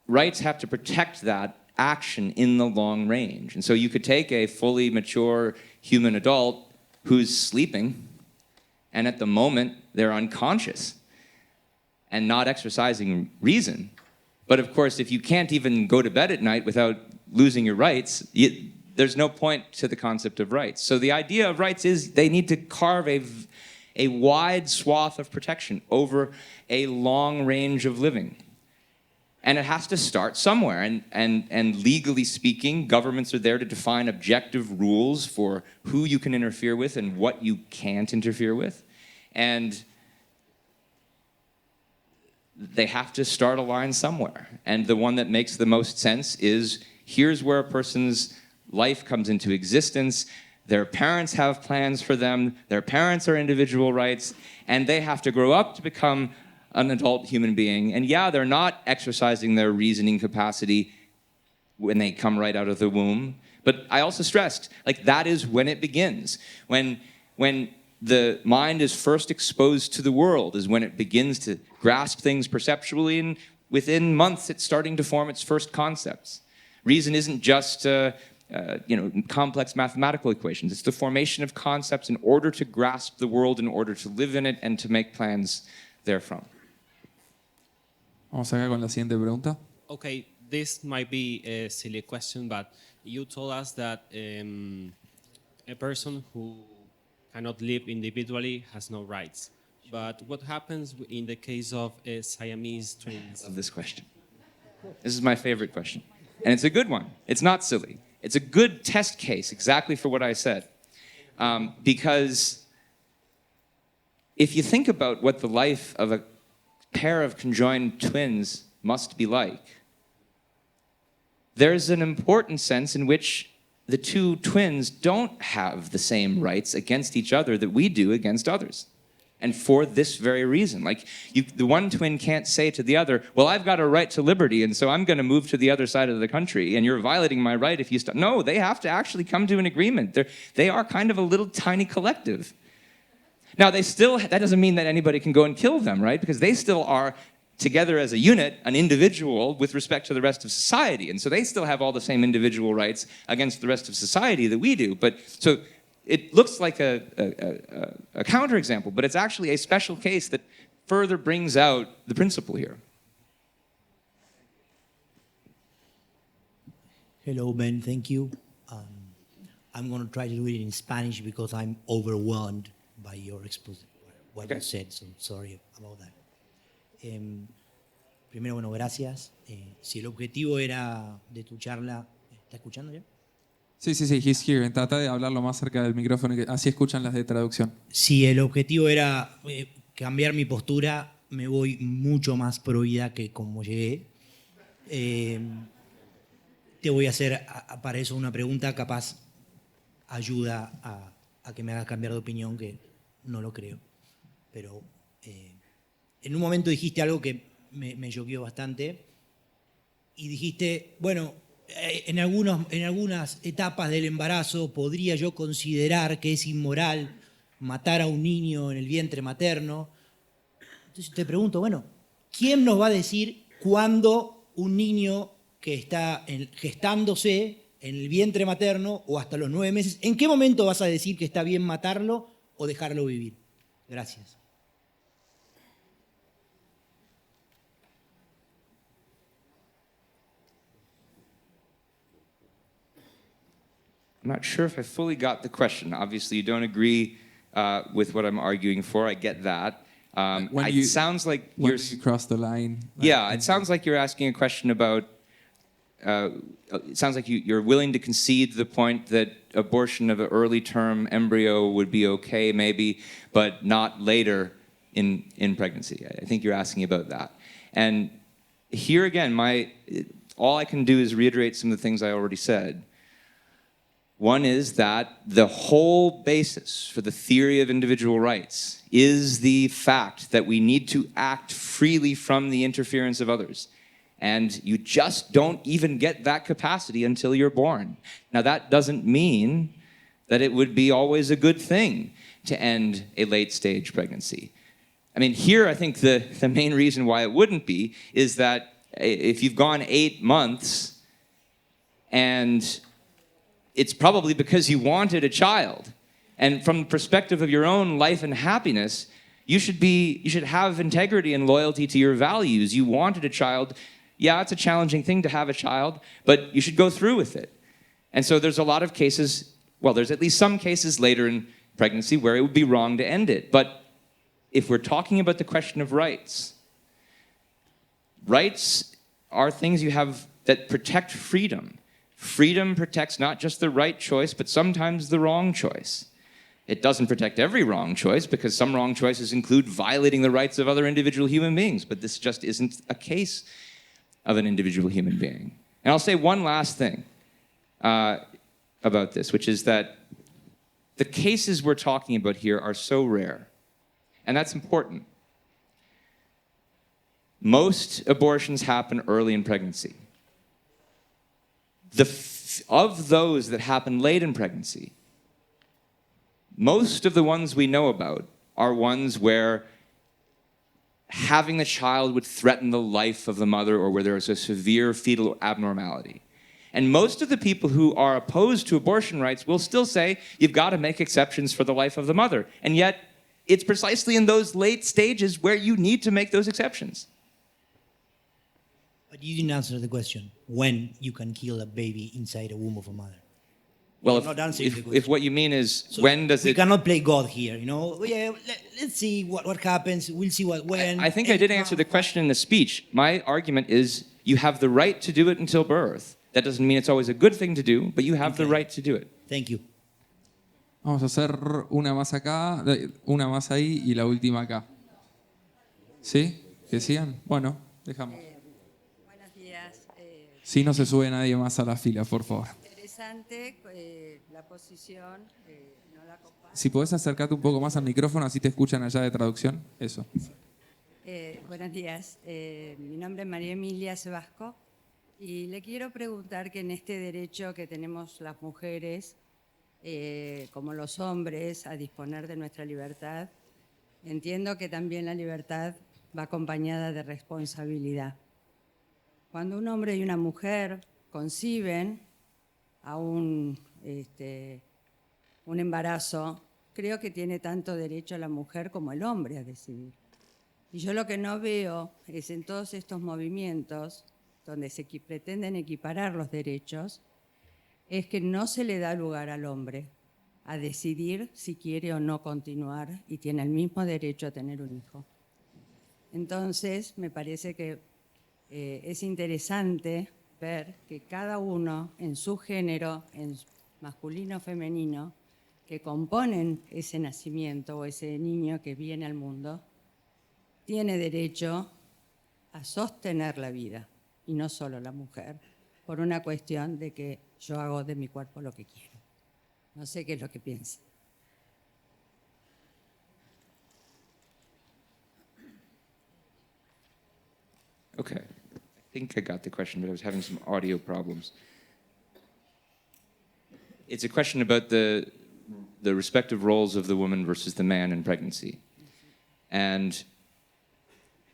rights have to protect that action in the long range. And so you could take a fully mature human adult who's sleeping, and at the moment they're unconscious and not exercising reason. But of course, if you can't even go to bed at night without losing your rights, there's no point to the concept of rights. So the idea of rights is they need to carve a wide swath of protection over a long range of living. And it has to start somewhere. And legally speaking, governments are there to define objective rules for who you can interfere with and what you can't interfere with. And they have to start a line somewhere. And the one that makes the most sense is, here's where a person's life comes into existence. Their parents have plans for them. Their parents are individual rights. And they have to grow up to become an adult human being. And yeah, they're not exercising their reasoning capacity when they come right out of the womb. But I also stressed, like, that is when it begins. When the mind is first exposed to the world is when it begins to grasp things perceptually, and within months it's starting to form its first concepts. Reason isn't just complex mathematical equations. It's the formation of concepts in order to grasp the world, in order to live in it, and to make plans therefrom. Vamos acá con la siguiente pregunta. Okay, this might be a silly question, but you told us that a person who cannot live individually has no rights. But what happens in the case of Siamese twins? I love this question. This is my favorite question. And it's a good one. It's not silly. It's a good test case exactly for what I said. Because if you think about what the life of a pair of conjoined twins must be like, there's an important sense in which the two twins don't have the same rights against each other that we do against others. And for this very reason, the one twin can't say to the other, well, I've got a right to liberty, and so I'm going to move to the other side of the country, and you're violating my right if you stop. No, they have to actually come to an agreement. They are kind of a little tiny collective. Now, that doesn't mean that anybody can go and kill them, right? Because they still are together as a unit, an individual with respect to the rest of society. And so they still have all the same individual rights against the rest of society that we do. But so it looks like a counterexample, but it's actually a special case that further brings out the principle here. Hello, Ben. Thank you. I'm going to try to do it in Spanish because I'm overwhelmed by your exposition, what you said, so sorry about that. Primero, bueno, gracias. Si el objetivo era de tu charla, ¿está escuchando ya? Sí, he's here. Trata de hablarlo más cerca del micrófono, así escuchan las de traducción. Si el objetivo era cambiar mi postura, me voy mucho más pro vida que como llegué. Te voy a hacer para eso una pregunta, capaz ayuda a que me hagas cambiar de opinión, que no lo creo. Pero en un momento dijiste algo que me choqueó bastante y dijiste, bueno, en algunas etapas del embarazo podría yo considerar que es inmoral matar a un niño en el vientre materno. Entonces te pregunto, bueno, ¿quién nos va a decir cuándo un niño que está gestándose en el vientre materno o hasta los 9 meses, en qué momento vas a decir que está bien matarlo o dejarlo vivir? Gracias. I'm not sure if I fully got the question. Obviously, you don't agree with what I'm arguing for. I get that. It sounds like when you cross the line. Yeah, it sounds like you're asking a question about. It sounds like you're willing to concede the point that abortion of an early term embryo would be okay, maybe, but not later in pregnancy. I think you're asking about that. And here again, all I can do is reiterate some of the things I already said. One is that the whole basis for the theory of individual rights is the fact that we need to act freely from the interference of others. And you just don't even get that capacity until you're born. Now, that doesn't mean that it would be always a good thing to end a late-stage pregnancy. I mean, here I think the main reason why it wouldn't be is that if you've gone 8 months and it's probably because you wanted a child. And from the perspective of your own life and happiness, you should have integrity and loyalty to your values. You wanted a child. Yeah, it's a challenging thing to have a child, but you should go through with it. And so there's a lot of cases, well, there's at least some cases later in pregnancy where it would be wrong to end it. But if we're talking about the question of rights, rights are things you have that protect freedom. Freedom protects not just the right choice, but sometimes the wrong choice. It doesn't protect every wrong choice because some wrong choices include violating the rights of other individual human beings, but this just isn't a case of an individual human being. And I'll say one last thing about this, which is that the cases we're talking about here are so rare, and that's important. Most abortions happen early in pregnancy. Of those that happen late in pregnancy, most of the ones we know about are ones where having the child would threaten the life of the mother or where there is a severe fetal abnormality. And most of the people who are opposed to abortion rights will still say, you've got to make exceptions for the life of the mother. And yet, it's precisely in those late stages where you need to make those exceptions. But you didn't answer the question. When you can kill a baby inside a womb of a mother? Well, You're not answering the if question. what you mean is, So when does we it... cannot play God here, you know? Yeah, let's see what happens. We'll see when. I think I did answer the question in the speech. My argument is, you have the right to do it until birth. That doesn't mean it's always a good thing to do, but you have the Okay. right to do it. Thank you. Vamos a hacer una más acá, una más ahí y la última acá. ¿Sí? ¿Que sigan? Bueno, dejamos. Buenos días. Si no se sube nadie más a la fila, por favor. Interesante la posición, no la comparto. Si podés acercarte un poco más al micrófono, así te escuchan allá de traducción. Eso. Buenos días. Mi nombre es María Emilia Sebasco y le quiero preguntar que en este derecho que tenemos las mujeres, como los hombres, a disponer de nuestra libertad, entiendo que también la libertad va acompañada de responsabilidad. Cuando un hombre y una mujer conciben a un embarazo, creo que tiene tanto derecho la mujer como el hombre a decidir. Y yo lo que no veo es en todos estos movimientos donde se pretenden equiparar los derechos, es que no se le da lugar al hombre a decidir si quiere o no continuar y tiene el mismo derecho a tener un hijo. Entonces, me parece que es interesante ver que cada uno en su género, en masculino o femenino, que componen ese nacimiento o ese niño que viene al mundo, tiene derecho a sostener la vida, y no solo la mujer, por una cuestión de que yo hago de mi cuerpo lo que quiero. No sé qué es lo que piensa. Okay. I think I got the question, but I was having some audio problems. It's a question about the respective roles of the woman versus the man in pregnancy. And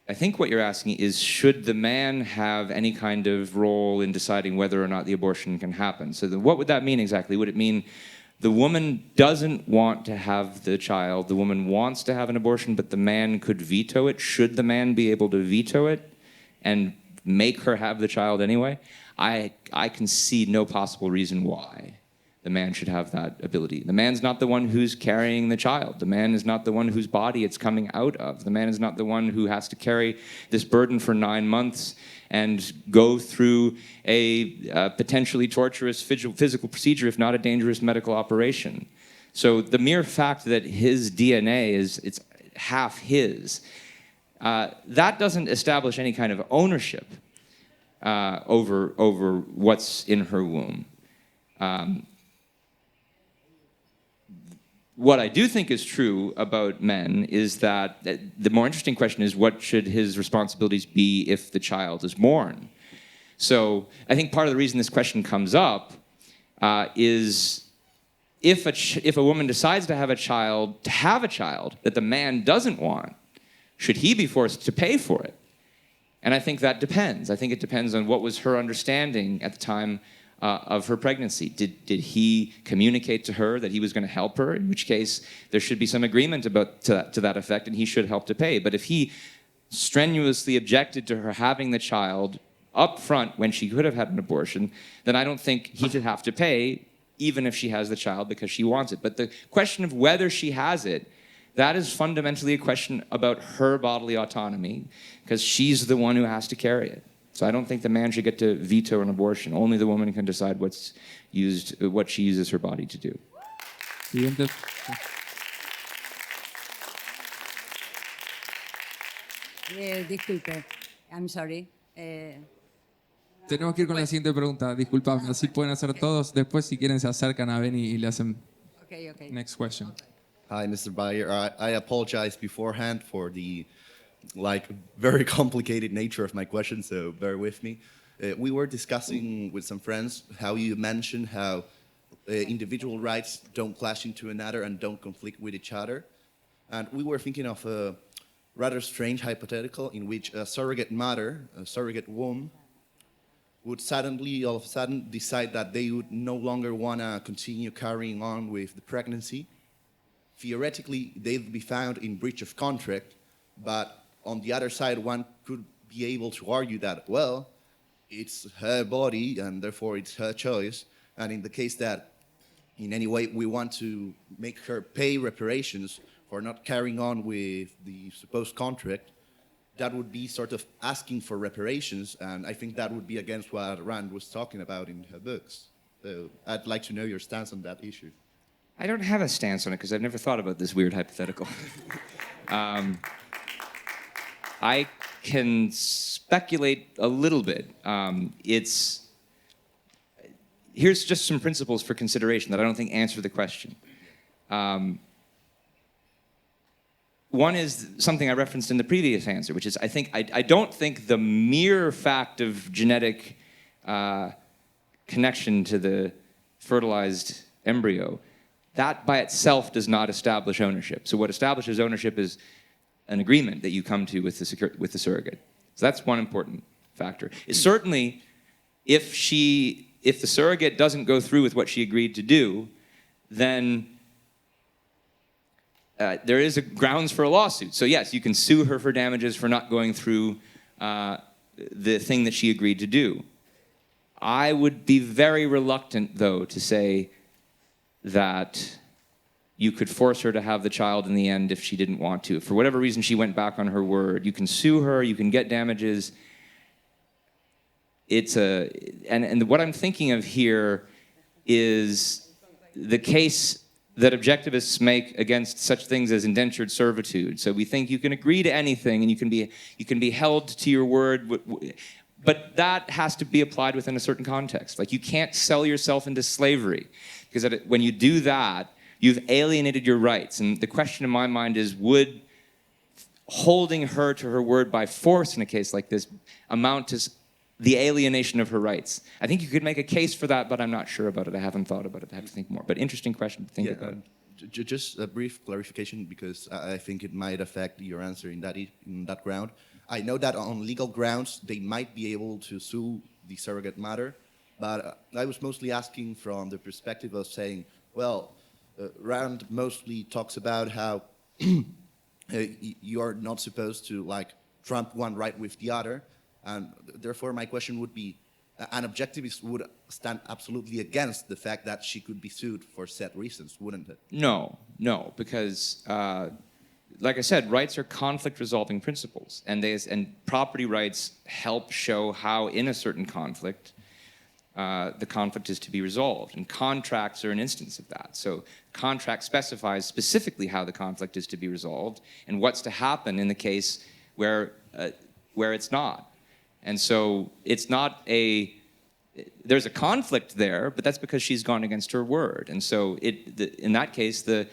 I think what you're asking is, should the man have any kind of role in deciding whether or not the abortion can happen? So what would that mean exactly? Would it mean the woman doesn't want to have the child, the woman wants to have an abortion, but the man could veto it? Should the man be able to veto it and make her have the child anyway? I can see no possible reason why the man should have that ability. The man's not the one who's carrying the child. The man is not the one whose body it's coming out of. The man is not the one who has to carry this burden for 9 months and go through a potentially torturous physical procedure, if not a dangerous medical operation. So the mere fact that his DNA it's half his, that doesn't establish any kind of ownership over what's in her womb. What I do think is true about men is that the more interesting question is, what should his responsibilities be if the child is born? So I think part of the reason this question comes up is if a woman decides to have a child that the man doesn't want, should he be forced to pay for it? And I think that depends. I think it depends on what was her understanding at the time of her pregnancy. Did he communicate to her that he was going to help her? In which case, there should be some agreement to that effect, and he should help to pay. But if he strenuously objected to her having the child up front when she could have had an abortion, then I don't think he should have to pay, even if she has the child because she wants it. But the question of whether she has it, that is fundamentally a question about her bodily autonomy, because she's the one who has to carry it. So I don't think the man should get to veto an abortion. Only the woman can decide what she uses her body to do. Siguiente. Disculpe, I'm sorry. Tenemos que ir con la siguiente pregunta. Disculpame, así pueden hacer todos. Después, si quieren, se acercan a Beni y le hacen... Ok, Okay. Next question. Hi, Mr. Bayer. I apologize beforehand for the very complicated nature of my question, so bear with me. We were discussing with some friends how you mentioned how individual rights don't clash into another and don't conflict with each other. And we were thinking of a rather strange hypothetical in which a surrogate mother, a surrogate womb, would suddenly, all of a sudden, decide that they would no longer want to continue carrying on with the pregnancy. Theoretically, they'd be found in breach of contract, but on the other side, one could be able to argue that, well, it's her body and therefore it's her choice. And in the case that in any way we want to make her pay reparations for not carrying on with the supposed contract, that would be sort of asking for reparations, and I think that would be against what Rand was talking about in her books. So I'd like to know your stance on that issue. I don't have a stance on it because I've never thought about this weird hypothetical. I can speculate a little bit. Here's just some principles for consideration that I don't think answer the question. One is something I referenced in the previous answer, which is I don't think the mere fact of genetic connection to the fertilized embryo, that by itself does not establish ownership. So what establishes ownership is an agreement that you come to with the surrogate. So that's one important factor. It's certainly, if the surrogate doesn't go through with what she agreed to do, then there is grounds for a lawsuit. So yes, you can sue her for damages for not going through the thing that she agreed to do. I would be very reluctant, though, to say that you could force her to have the child in the end if she didn't want to. If for whatever reason she went back on her word, you can sue her, you can get damages. And what I'm thinking of here is the case that objectivists make against such things as indentured servitude. So we think you can agree to anything and you can be held to your word, but that has to be applied within a certain context. Like, you can't sell yourself into slavery, because when you do that, you've alienated your rights. And the question in my mind is, would holding her to her word by force in a case like this amount to the alienation of her rights? I think you could make a case for that, but I'm not sure about it. I haven't thought about it. I have to think more. But interesting question to think about. Just a brief clarification, because I think it might affect your answer in that ground. I know that on legal grounds, they might be able to sue the surrogate mother, but I was mostly asking from the perspective of saying, well, Rand mostly talks about how you are not supposed to trump one right with the other, and therefore my question would be, an objectivist would stand absolutely against the fact that she could be sued for said reasons, wouldn't it? No, because like I said, rights are conflict-resolving principles, and property rights help show how in a certain conflict the conflict is to be resolved, and contracts are an instance of that. So contract specifies specifically how the conflict is to be resolved and what's to happen in the case where it's not. And so it's not there's a conflict there, but that's because she's gone against her word. And so in that case, the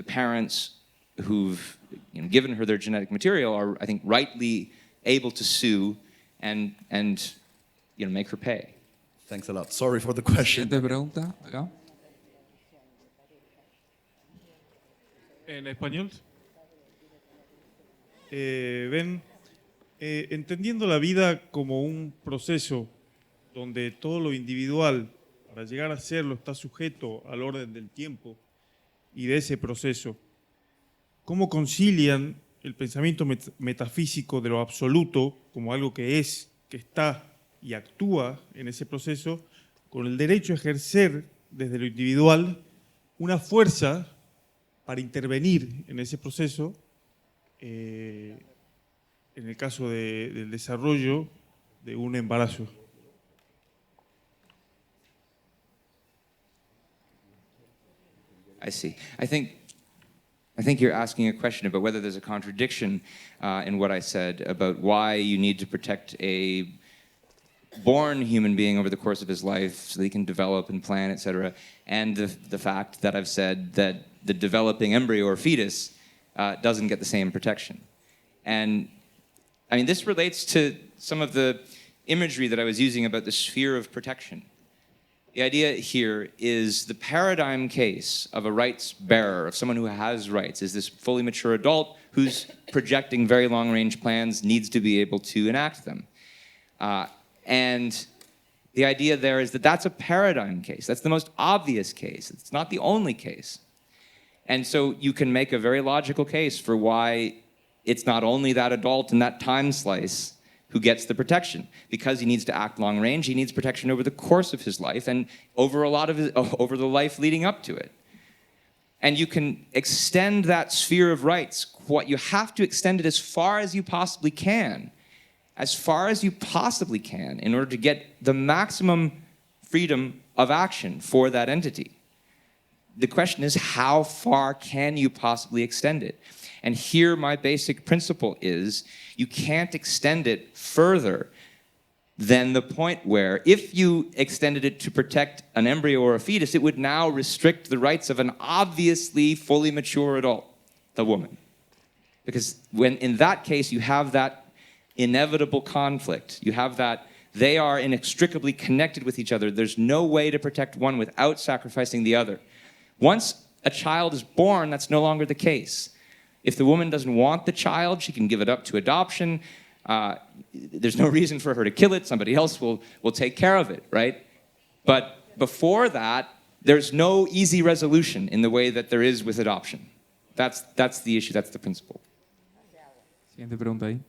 parents who've given her their genetic material are, I think, rightly able to sue and make her pay. Thanks a lot. Sorry for the question. Siguiente pregunta, acá. En español. Entendiendo la vida como un proceso donde todo lo individual, para llegar a serlo, está sujeto al orden del tiempo y de ese proceso, ¿cómo concilian el pensamiento metafísico de lo absoluto como algo que es, que está y actúa en ese proceso, con el derecho a ejercer desde lo individual una fuerza para intervenir en ese proceso, en el caso del desarrollo de un embarazo? I see. I think you're asking a question about whether there's a contradiction in what I said about why you need to protect a born human being over the course of his life so that he can develop and plan, etc., and the fact that I've said that the developing embryo or fetus doesn't get the same protection. And I mean, this relates to some of the imagery that I was using about the sphere of protection. The idea here is the paradigm case of a rights bearer, of someone who has rights, is this fully mature adult who's projecting very long-range plans, needs to be able to enact them. And the idea there is that that's a paradigm case. That's the most obvious case. It's not the only case. And so you can make a very logical case for why it's not only that adult in that time slice who gets the protection. Because he needs to act long range, he needs protection over the course of his life and over over the life leading up to it. And you can extend that sphere of rights. What you have to extend it as far as you possibly can. As far as you possibly can in order to get the maximum freedom of action for that entity. The question is, how far can you possibly extend it? And here my basic principle is, you can't extend it further than the point where, if you extended it to protect an embryo or a fetus, it would now restrict the rights of an obviously fully mature adult, the woman. Because when in that case you have that inevitable conflict, you have that they are inextricably connected with each other. There's no way to protect one without sacrificing the other. Once a child is born, that's no longer the case. If the woman doesn't want the child, she can give it up to adoption. There's no reason for her to kill it. Somebody else will take care of it, right? But before that, there's no easy resolution in the way that there is with adoption. That's the issue, that's the principle. Siguiente pregunta ahí.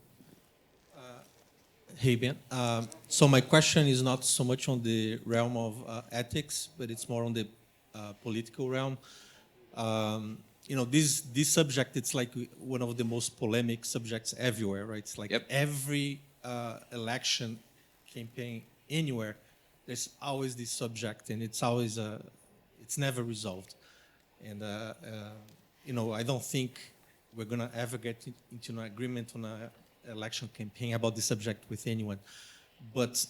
Hey, Ben. So my question is not so much on the realm of ethics, but it's more on the political realm. You know, this subject, it's like one of the most polemic subjects everywhere, right? It's like every election campaign anywhere, there's always this subject, and it's always, it's never resolved. And, you know, I don't think we're going to ever get into an agreement on an election campaign about the subject with anyone. But,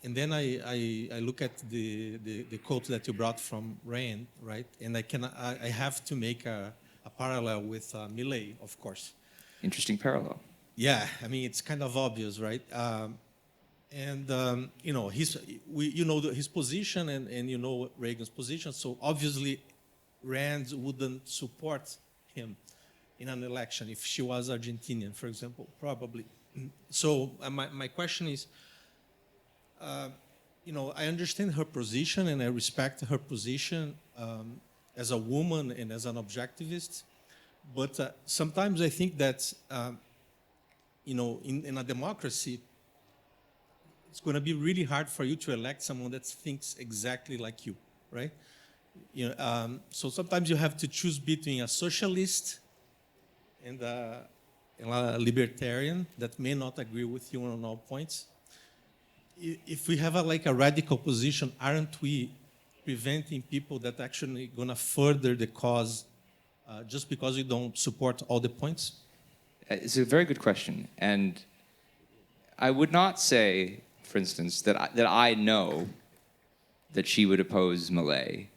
and then I look at the quote that you brought from Rand, right? And I have to make a parallel with Millet, of course. Interesting parallel. Yeah, I mean, it's kind of obvious, right? You know, you know his position and you know Reagan's position, so obviously Rand wouldn't support him in an election if she was Argentinian, for example, probably. So my question is, you know, I understand her position and I respect her position as a woman and as an objectivist, but sometimes I think that, you know, in a democracy, it's going to be really hard for you to elect someone that thinks exactly like you, right? You know, so sometimes you have to choose between a socialist and a libertarian that may not agree with you on all points. If we have a radical position, aren't we preventing people that actually going to further the cause just because we don't support all the points? It's a very good question, and I would not say, for instance, that I know that she would oppose Millet.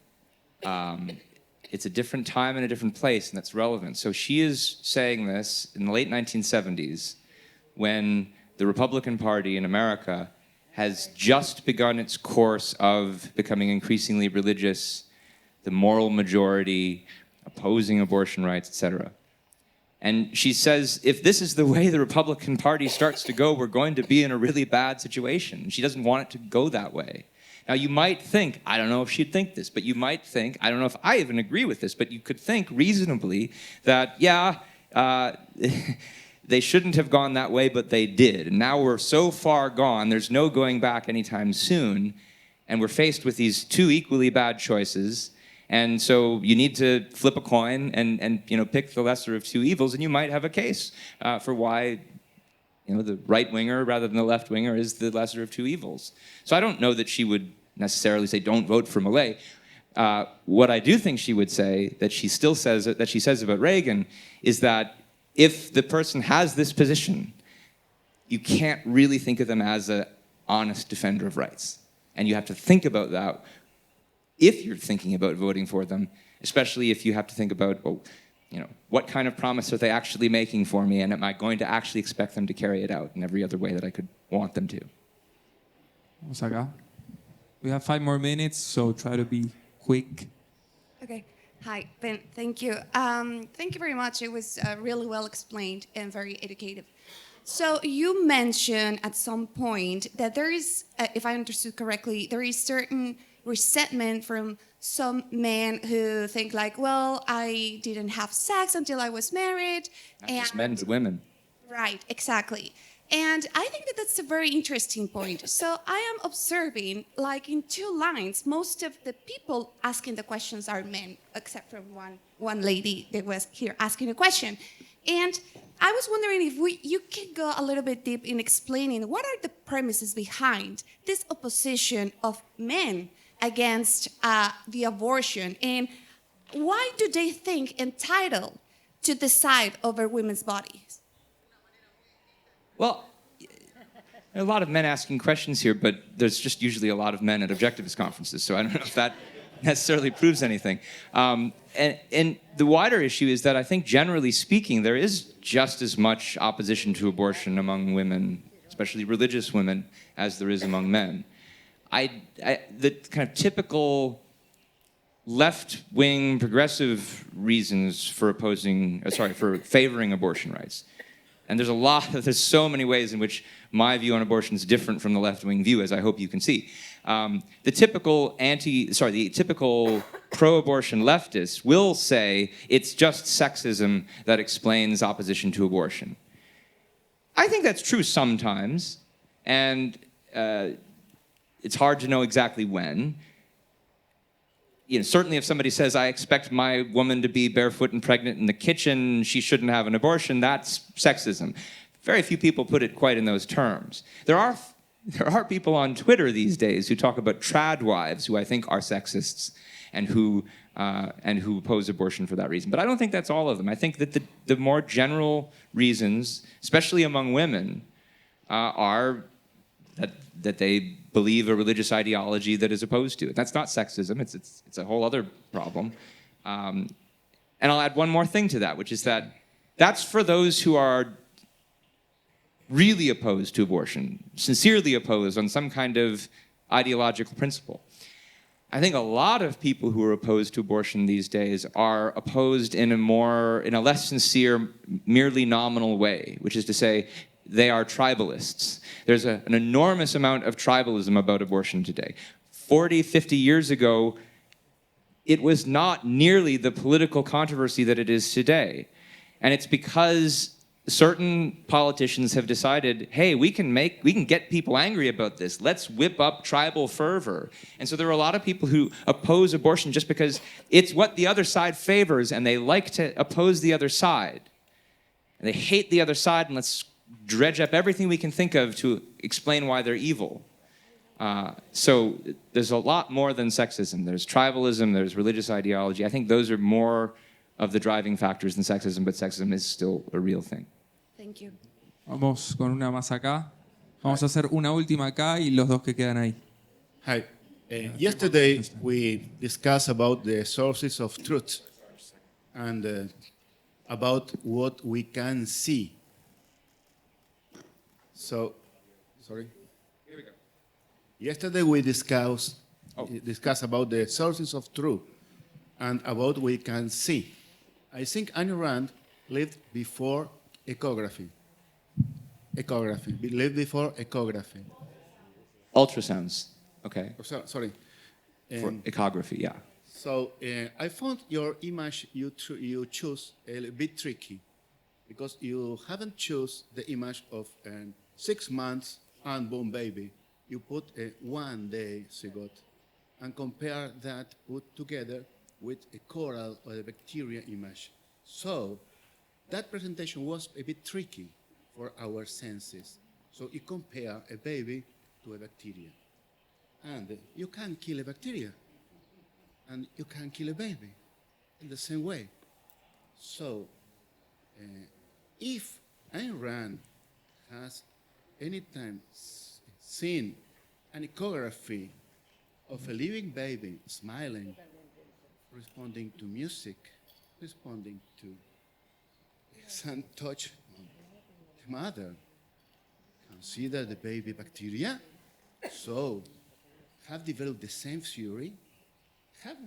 It's a different time and a different place, and that's relevant. So she is saying this in the late 1970s, when the Republican Party in America has just begun its course of becoming increasingly religious, the moral majority, opposing abortion rights, etc. And she says, if this is the way the Republican Party starts to go, we're going to be in a really bad situation. She doesn't want it to go that way. Now, you might think, I don't know if she'd think this, but you might think, I don't know if I even agree with this, but you could think reasonably that, yeah, they shouldn't have gone that way, but they did. And now we're so far gone, there's no going back anytime soon, and we're faced with these two equally bad choices. And so you need to flip a coin and you know, pick the lesser of two evils, and you might have a case for why, you know, the right-winger rather than the left-winger is the lesser of two evils. So I don't know that she would necessarily say, don't vote for Millet. What I do think she would say, that she still says, that she says about Reagan, is that if the person has this position, you can't really think of them as a honest defender of rights. And you have to think about that if you're thinking about voting for them, especially if you have to think about, well, you know, what kind of promise are they actually making for me, and am I going to actually expect them to carry it out in every other way that I could want them to? Vamos acá. We have 5 more minutes, so try to be quick. Okay. Hi, Ben. Thank you. Thank you very much. It was really well explained and very educative. So you mentioned at some point that there is, if I understood correctly, there is certain resentment from some men who think like, well, I didn't have sex until I was married. Not just men, but women. Right, exactly. And I think that that's a very interesting point. So I am observing, like in 2 lines, most of the people asking the questions are men, except for one lady that was here asking a question. And I was wondering if you could go a little bit deep in explaining what are the premises behind this opposition of men against the abortion, and why do they think entitled to decide over women's bodies? Well, there are a lot of men asking questions here, but there's just usually a lot of men at objectivist conferences, so I don't know if that necessarily proves anything. And the wider issue is that I think, generally speaking, there is just as much opposition to abortion among women, especially religious women, as there is among men. The kind of typical left-wing progressive reasons for favoring abortion rights. And there's so many ways in which my view on abortion is different from the left-wing view, as I hope you can see. The typical pro-abortion leftists will say it's just sexism that explains opposition to abortion. I think that's true sometimes, and it's hard to know exactly when. You know, certainly if somebody says, I expect my woman to be barefoot and pregnant in the kitchen, she shouldn't have an abortion, that's sexism. Very few people put it quite in those terms. There are people on Twitter these days who talk about trad wives, who I think are sexists, and who oppose abortion for that reason. But I don't think that's all of them. I think that the more general reasons, especially among women, are that they believe a religious ideology that is opposed to it. That's not sexism. It's a whole other problem. And I'll add one more thing to that, which is that that's for those who are really opposed to abortion, sincerely opposed on some kind of ideological principle. I think a lot of people who are opposed to abortion these days are opposed in a less sincere, merely nominal way, which is to say, they are tribalists. There's an enormous amount of tribalism about abortion today. 40, 50 years ago, it was not nearly the political controversy that it is today. And it's because certain politicians have decided, hey, we can get people angry about this. Let's whip up tribal fervor. And so there are a lot of people who oppose abortion just because it's what the other side favors, and they like to oppose the other side. And they hate the other side, and let's dredge up everything we can think of to explain why they're evil. So there's a lot more than sexism. There's tribalism, there's religious ideology. I think those are more of the driving factors than sexism, but sexism is still a real thing. Thank you. Vamos con una más acá. Vamos a hacer una última acá y los dos que quedan ahí. Hi. Yesterday we discussed about the sources of truth and about what we can see. So, sorry. Here we go. Yesterday we discussed about the sources of truth and about what we can see. I think Ayn Rand lived before ecography. Lived before ecography. Ultrasounds, okay. Sorry. For ecography, yeah. So I found your image you choose a bit tricky because you haven't choose the image of 6 months unborn baby. You put a 1 day zygote and compare that put together with a coral or a bacteria image. So that presentation was a bit tricky for our senses. So you compare a baby to a bacteria. And you can kill a bacteria. And you can kill a baby in the same way. So if Ayn Rand has any time seeing an echography of a living baby smiling, responding to music, responding to sun touch the mother, consider the baby bacteria. So, have developed the same theory. Have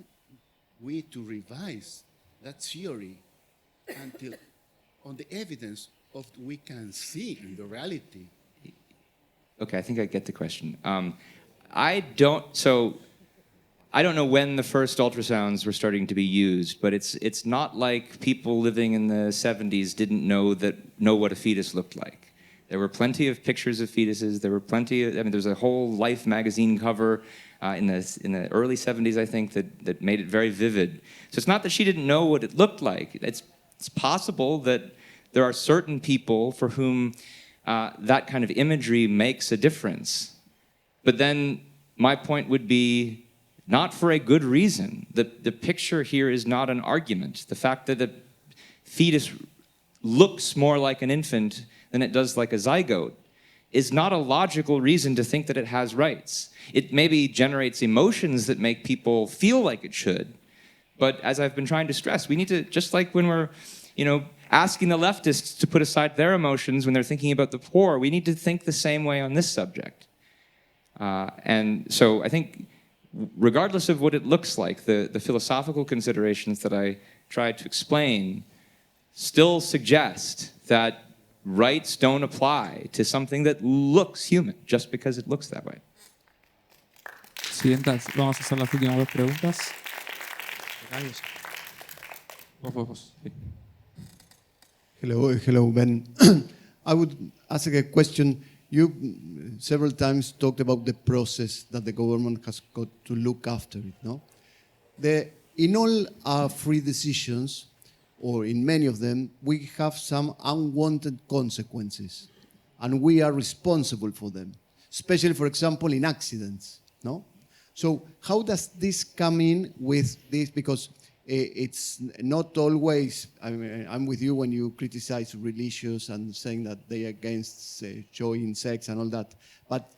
we to revise that theory until on the evidence of we can see in the reality? Okay, I think I get the question. I don't know when the first ultrasounds were starting to be used, but it's not like people living in the 70s didn't know what a fetus looked like. There were plenty of pictures of fetuses. There were there's a whole Life magazine cover in the early 70s, I think, that made it very vivid. So it's not that she didn't know what it looked like. It's possible that there are certain people for whom that kind of imagery makes a difference. But then my point would be not for a good reason. The picture here is not an argument. The fact that a fetus looks more like an infant than it does like a zygote is not a logical reason to think that it has rights. It maybe generates emotions that make people feel like it should. But as I've been trying to stress, we need to, just like when we're, asking the leftists to put aside their emotions when they're thinking about the poor, we need to think the same way on this subject. And so I think, regardless of what it looks like, the philosophical considerations that I tried to explain still suggest that rights don't apply to something that looks human just because it looks that way. Siguientes, vamos a hacer las últimas dos preguntas. Vos. Sí. Hello, Ben. I would ask a question. You several times talked about the process that the government has got to look after it, no? In all our free decisions, or in many of them, we have some unwanted consequences, and we are responsible for them, especially, for example, in accidents, no? So how does this come in with this? Because it's not always, I'm with you when you criticize religious and saying that they are against showing sex and all that, but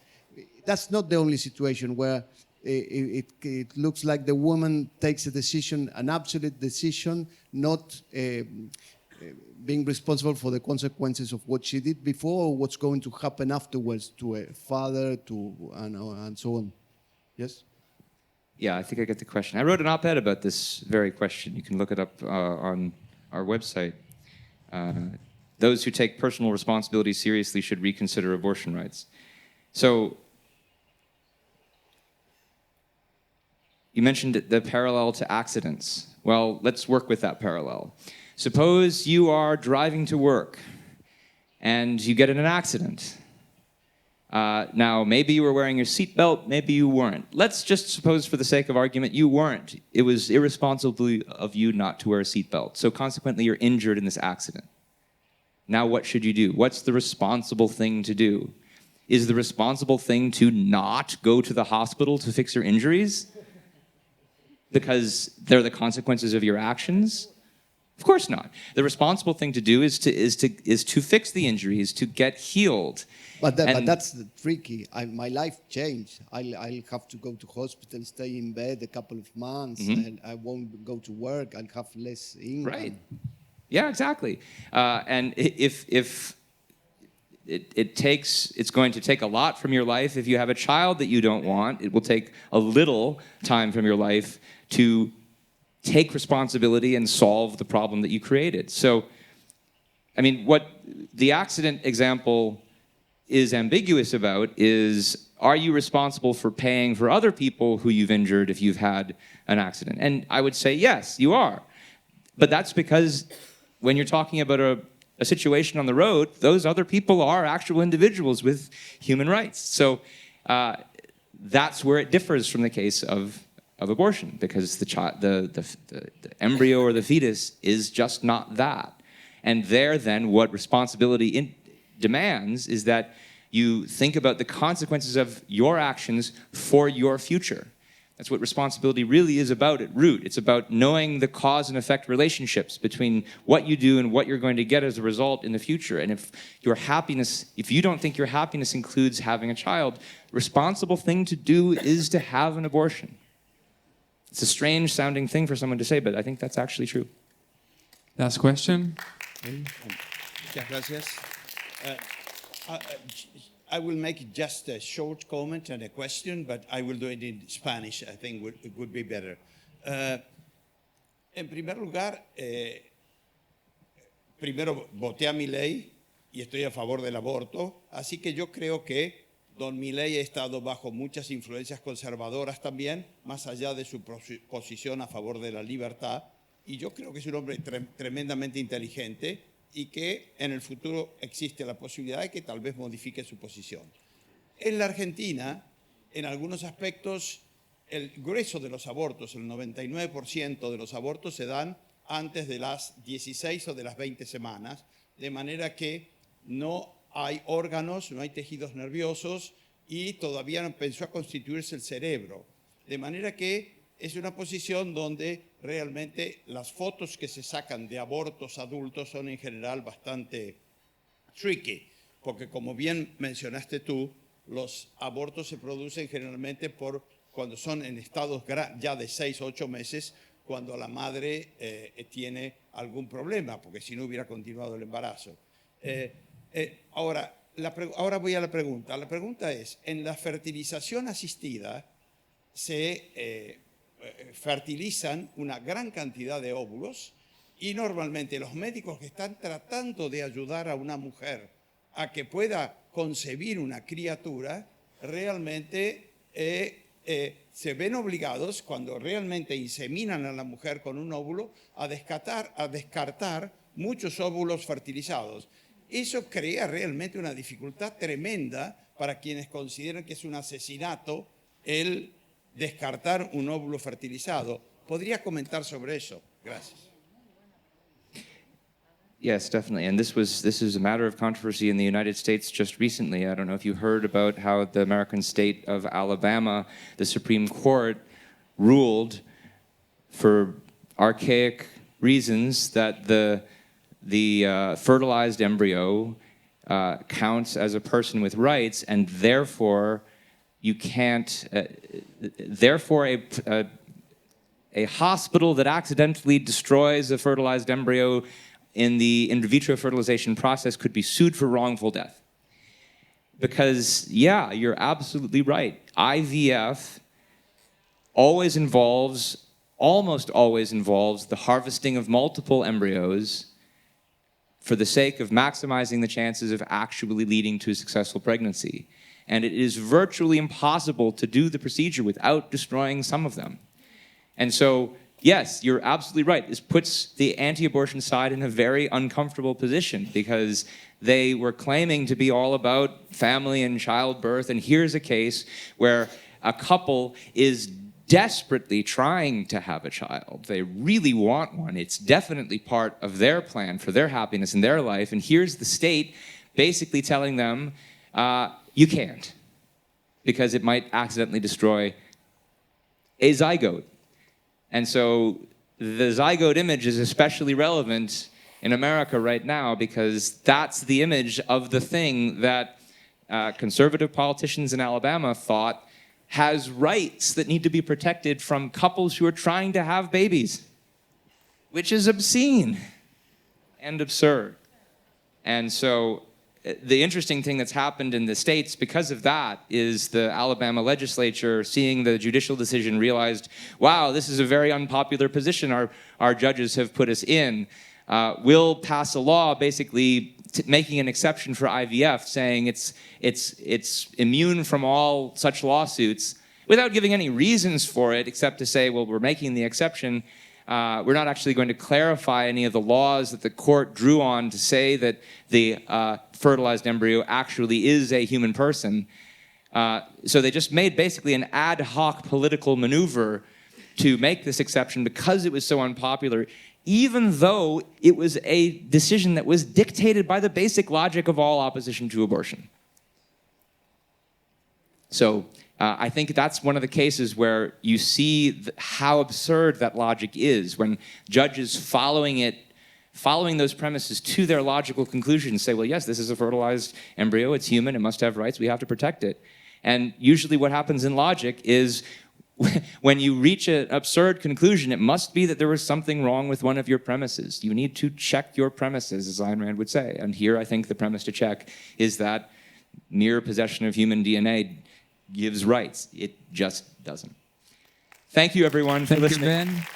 that's not the only situation where it looks like the woman takes a decision, an absolute decision, not being responsible for the consequences of what she did before or what's going to happen afterwards to a father, and so on. Yes? Yeah, I think I get the question. I wrote an op-ed about this very question. You can look it up on our website. Those who take personal responsibility seriously should reconsider abortion rights. So, you mentioned the parallel to accidents. Well, let's work with that parallel. Suppose you are driving to work and you get in an accident. Now, maybe you were wearing your seatbelt, maybe you weren't. Let's just suppose, for the sake of argument, you weren't. It was irresponsible of you not to wear a seatbelt. So consequently, you're injured in this accident. Now, what should you do? What's the responsible thing to do? Is the responsible thing to not go to the hospital to fix your injuries? Because they're the consequences of your actions? Of course not. The responsible thing to do is to fix the injuries, to get healed. But that's tricky. My life changed. I'll have to go to hospital, stay in bed a couple of months, and I won't go to work. I'll have less income. Right. Yeah, exactly. And if it's going to take a lot from your life. If you have a child that you don't want, it will take a little time from your life to take responsibility and solve the problem that you created. So, I mean, what the accident example is ambiguous about is, are you responsible for paying for other people who you've injured if you've had an accident? And I would say, yes, you are. But that's because when you're talking about a situation on the road, those other people are actual individuals with human rights. So that's where it differs from the case of abortion, because the embryo or the fetus is just not that. And there, then, what responsibility demands is that you think about the consequences of your actions for your future. That's what responsibility really is about at root. It's about knowing the cause and effect relationships between what you do and what you're going to get as a result in the future. And if you don't think your happiness includes having a child, the responsible thing to do is to have an abortion. It's a strange sounding thing for someone to say, but I think that's actually true. Last question. Muchas gracias. I will make just a short comment and a question, but I will do it in Spanish. I think it would be better. En primer lugar, primero voté a Milei y estoy a favor del aborto, así que yo creo que don Milei ha estado bajo muchas influencias conservadoras también, más allá de su posición a favor de la libertad, y yo creo que es un hombre tremendamente inteligente y que en el futuro existe la posibilidad de que tal vez modifique su posición. En la Argentina, en algunos aspectos, el grueso de los abortos, el 99% de los abortos se dan antes de las 16 o de las 20 semanas, de manera que no hay órganos, no hay tejidos nerviosos y todavía no empezó a constituirse el cerebro. De manera que es una posición donde realmente las fotos que se sacan de abortos adultos son en general bastante tricky, porque como bien mencionaste tú, los abortos se producen generalmente cuando son en estados ya de 6 o 8 meses, cuando la madre tiene algún problema, porque si no hubiera continuado el embarazo. Ahora voy a la pregunta. La pregunta es, en la fertilización asistida se fertilizan una gran cantidad de óvulos y normalmente los médicos que están tratando de ayudar a una mujer a que pueda concebir una criatura realmente se ven obligados, cuando realmente inseminan a la mujer con un óvulo, a descartar muchos óvulos fertilizados. Eso crea realmente una dificultad tremenda para quienes consideran que es un asesinato el descartar un óvulo fertilizado. ¿Podría comentar sobre eso? Gracias. Yes, definitely. And this is a matter of controversy in the United States just recently. I don't know if you heard about how the American state of Alabama, the Supreme Court ruled for archaic reasons that the fertilized embryo counts as a person with rights, and therefore you can't, therefore a hospital that accidentally destroys a fertilized embryo in the in vitro fertilization process could be sued for wrongful death. Because, yeah, you're absolutely right. IVF almost always involves the harvesting of multiple embryos for the sake of maximizing the chances of actually leading to a successful pregnancy. And it is virtually impossible to do the procedure without destroying some of them. And so, yes, you're absolutely right. This puts the anti-abortion side in a very uncomfortable position because they were claiming to be all about family and childbirth, and here's a case where a couple is desperately trying to have a child. They really want one. It's definitely part of their plan for their happiness in their life, and here's the state basically telling them, you can't, because it might accidentally destroy a zygote. And so the zygote image is especially relevant in America right now because that's the image of the thing that conservative politicians in Alabama thought has rights that need to be protected from couples who are trying to have babies, which is obscene and absurd. And so the interesting thing that's happened in the States because of that is the Alabama legislature, seeing the judicial decision, realized, wow, this is a very unpopular position our judges have put us in. We'll pass a law basically making an exception for IVF, saying it's immune from all such lawsuits without giving any reasons for it except to say, well, we're making the exception. We're not actually going to clarify any of the laws that the court drew on to say that the fertilized embryo actually is a human person. So they just made basically an ad hoc political maneuver to make this exception because it was so unpopular, even though it was a decision that was dictated by the basic logic of all opposition to abortion. So I think that's one of the cases where you see how absurd that logic is when judges following those premises to their logical conclusion say, well, yes, this is a fertilized embryo, it's human, it must have rights, we have to protect it. And usually what happens in logic is when you reach an absurd conclusion, it must be that there was something wrong with one of your premises. You need to check your premises, as Ayn Rand would say. And here I think the premise to check is that mere possession of human DNA gives rights. It just doesn't. Thank you, everyone, for listening. Thank you, Ben.